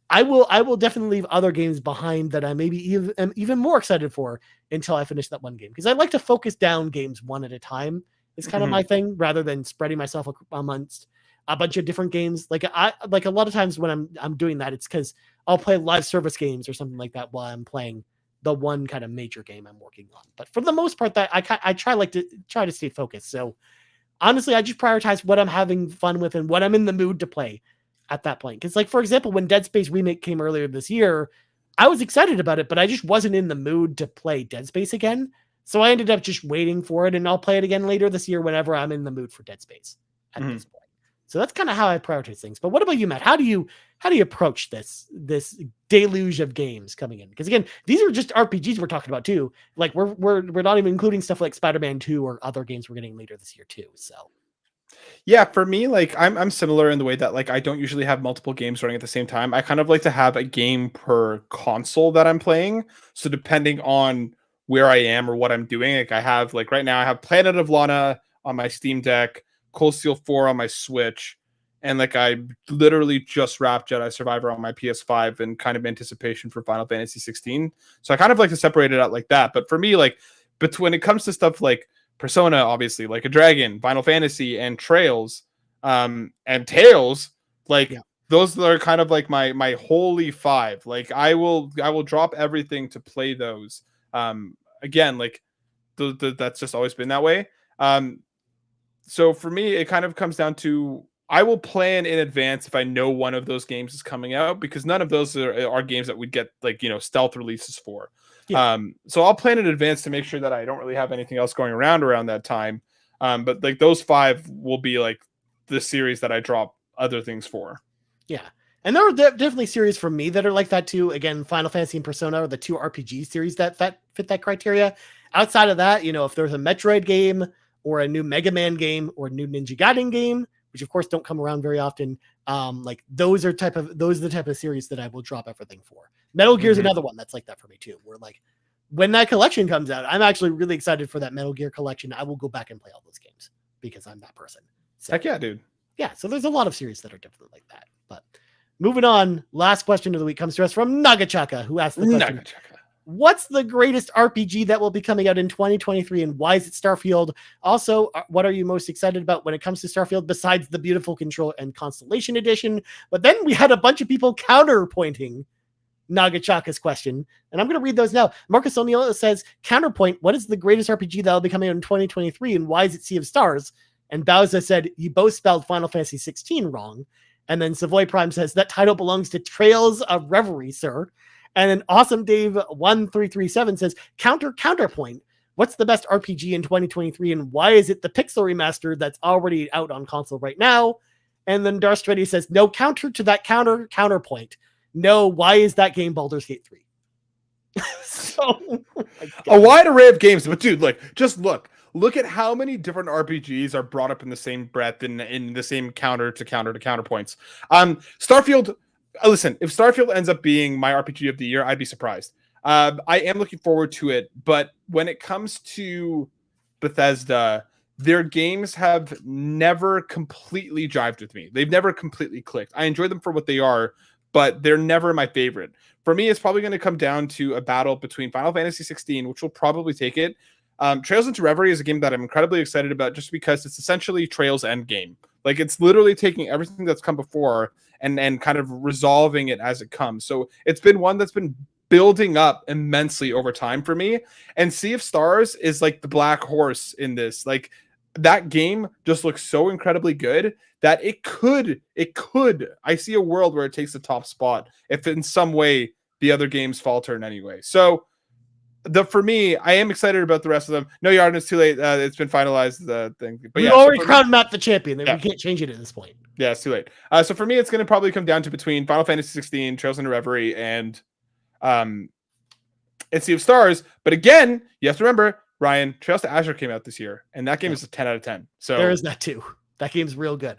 I will definitely leave other games behind that I maybe am even more excited for until I finish that one game. Because I like to focus down games one at a time. It's kind of my thing, rather than spreading myself amongst a bunch of different games. Like a lot of times when I'm doing that, it's because I'll play live service games or something like that while I'm playing the one kind of major game I'm working on. But for the most part, that I try to stay focused. So honestly, I just prioritize what I'm having fun with and what I'm in the mood to play at that point. Because, like, for example, when Dead Space Remake came earlier this year, I was excited about it, but I just wasn't in the mood to play Dead Space again. So I ended up just waiting for it, and I'll play it again later this year whenever I'm in the mood for Dead Space at this point. So that's kind of how I prioritize things. But what about you, Matt? How do you approach this deluge of games coming in? Because again, these are just RPGs we're talking about too. Like we're not even including stuff like Spider-Man 2 or other games we're getting later this year too. So yeah, for me, like I'm similar in the way that like I don't usually have multiple games running at the same time. I kind of like to have a game per console that I'm playing. So depending on where I am or what I'm doing, like I have like right now I have Planet of Lana on my Steam Deck, Cold Steel 4 on my Switch, and like I literally just wrapped Jedi Survivor on my PS5 in kind of anticipation for Final Fantasy 16. So I kind of like to separate it out like that. But for me, like when it comes to stuff like Persona, obviously, like a Dragon, Final Fantasy, and Trails, and Tales, like those are kind of like my holy five. Like I will drop everything to play those. Again, like that's just always been that way. So for me, it kind of comes down to I will plan in advance if I know one of those games is coming out, because none of those are games that we'd get like stealth releases for. Yeah. So I'll plan in advance to make sure that I don't really have anything else going around that time. But like those five will be like the series that I drop other things for. Yeah. And there are definitely series for me that are like that too. Again, Final Fantasy and Persona are the two RPG series that fit that criteria. Outside of that, if there's a Metroid game or a new Mega Man game or a new Ninja Gaiden game, which of course don't come around very often, like those are the type of series that I will drop everything for. Metal Gear is another one that's like that for me too, where like when that collection comes out, I'm actually really excited for that Metal Gear collection. I will go back and play all those games because I'm that person. So, heck yeah, dude. Yeah, so there's a lot of series that are definitely like that. But moving on, last question of the week comes to us from Nagachaka, who asked the question, what's the greatest RPG that will be coming out in 2023 and why is it Starfield? Also, what are you most excited about when it comes to Starfield besides the beautiful Control and Constellation Edition? But then we had a bunch of people counterpointing Nagachaka's question, and I'm going to read those now. Marcus O'Neill says, counterpoint, what is the greatest RPG that will be coming out in 2023 and why is it Sea of Stars? And Bowsah said, you both spelled Final Fantasy 16 wrong. And then Savoy Prime says, that title belongs to Trails of Reverie, sir. And then Awesome Dave 1337 says, counterpoint. What's the best RPG in 2023 and why is it the Pixel remaster that's already out on console right now? And then Darth Streddy says, no counter to that counterpoint. No, why is that game Baldur's Gate 3? So a wide array of games, but dude, like just look at how many different RPGs are brought up in the same breath and in the same counterpoints. Starfield. Listen, if Starfield ends up being my RPG of the year, I'd be surprised. I am looking forward to it, but when it comes to Bethesda, their games have never completely jived with me. They've never completely clicked. I enjoy them for what they are, but they're never my favorite. For me, it's probably going to come down to a battle between Final Fantasy 16, which will probably take it. Trails into Reverie is a game that I'm incredibly excited about just because it's essentially Trails Endgame. Like it's literally taking everything that's come before and kind of resolving it as it comes. So it's been one that's been building up immensely over time for me. And Sea of Stars is like the black horse in this. Like that game just looks so incredibly good that it could, I see a world where it takes the top spot if in some way the other games falter in any way. So for me, I am excited about the rest of them. No, Yarden, it's too late. It's been finalized. The thing, but we already crowned Matt the champion. We can't change it at this point. Yeah, it's too late. So for me, it's going to probably come down to between Final Fantasy 16, Trails into Reverie, and Sea of Stars. But again, you have to remember, Ryan, Trails to Azure came out this year, and that game is a 10 out of 10. So there is that too. That game's real good.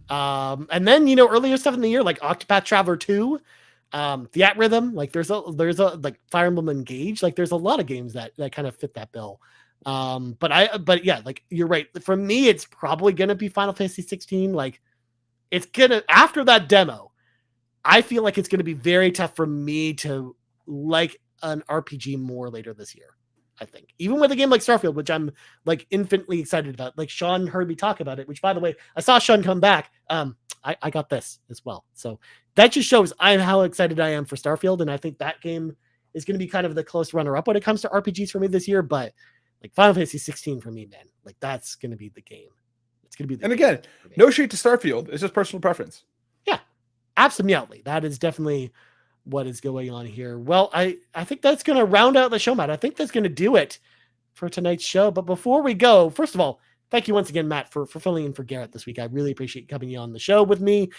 And then, you know, earlier stuff in the year, like Octopath Traveler 2, The Rhythm, like there's a like Fire Emblem Engage, like there's a lot of games that kind of fit that bill. But yeah, like you're right. For me, it's probably gonna be Final Fantasy 16. Like it's gonna, after that demo, I feel like it's gonna be very tough for me to like an RPG more later this year. I think even with a game like Starfield, which I'm like infinitely excited about. Like Sean heard me talk about it, which by the way, I saw Sean come back. I got this as well. So that just shows how excited I am for Starfield. And I think that game is going to be kind of the close runner up when it comes to RPGs for me this year. But like Final Fantasy 16 for me, man, like that's going to be the game. It's going to be the And game again, no shade to Starfield. It's just personal preference. Yeah, absolutely. That is definitely what is going on here. Well, I think that's going to round out the show, Matt. I think that's going to do it for tonight's show. But before we go, first of all, thank you once again, Matt, for filling in for Garrett this week. I really appreciate coming on the show with me.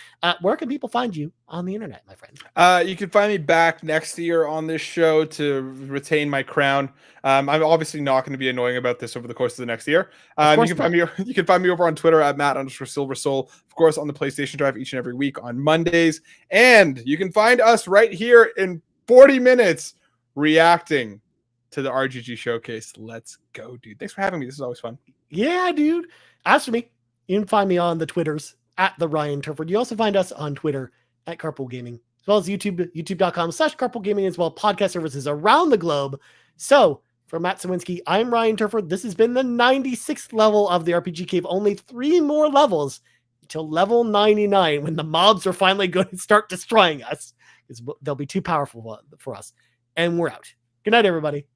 Where can people find you on the internet, my friend? You can find me back next year on this show to retain my crown. I'm obviously not going to be annoying about this over the course of the next year. You can find me over on Twitter at Matt_SilverSoul. Of course, on the PlayStation Drive each and every week on Mondays. And you can find us right here in 40 minutes reacting to the RGG showcase. Let's go, dude. Thanks for having me. This is always fun. Yeah, dude. As for me, you can find me on the Twitters at the Ryan Turford. You also find us on Twitter at Carpool Gaming, as well as YouTube, youtube.com/Carpool Gaming, as well podcast services around the globe. So for Matt Sawinski, I'm Ryan Turford. This has been the 96th level of the RPG Cave. Only 3 more levels until level 99, when the mobs are finally going to start destroying us, because they'll be too powerful for us. And we're out. Good night, everybody.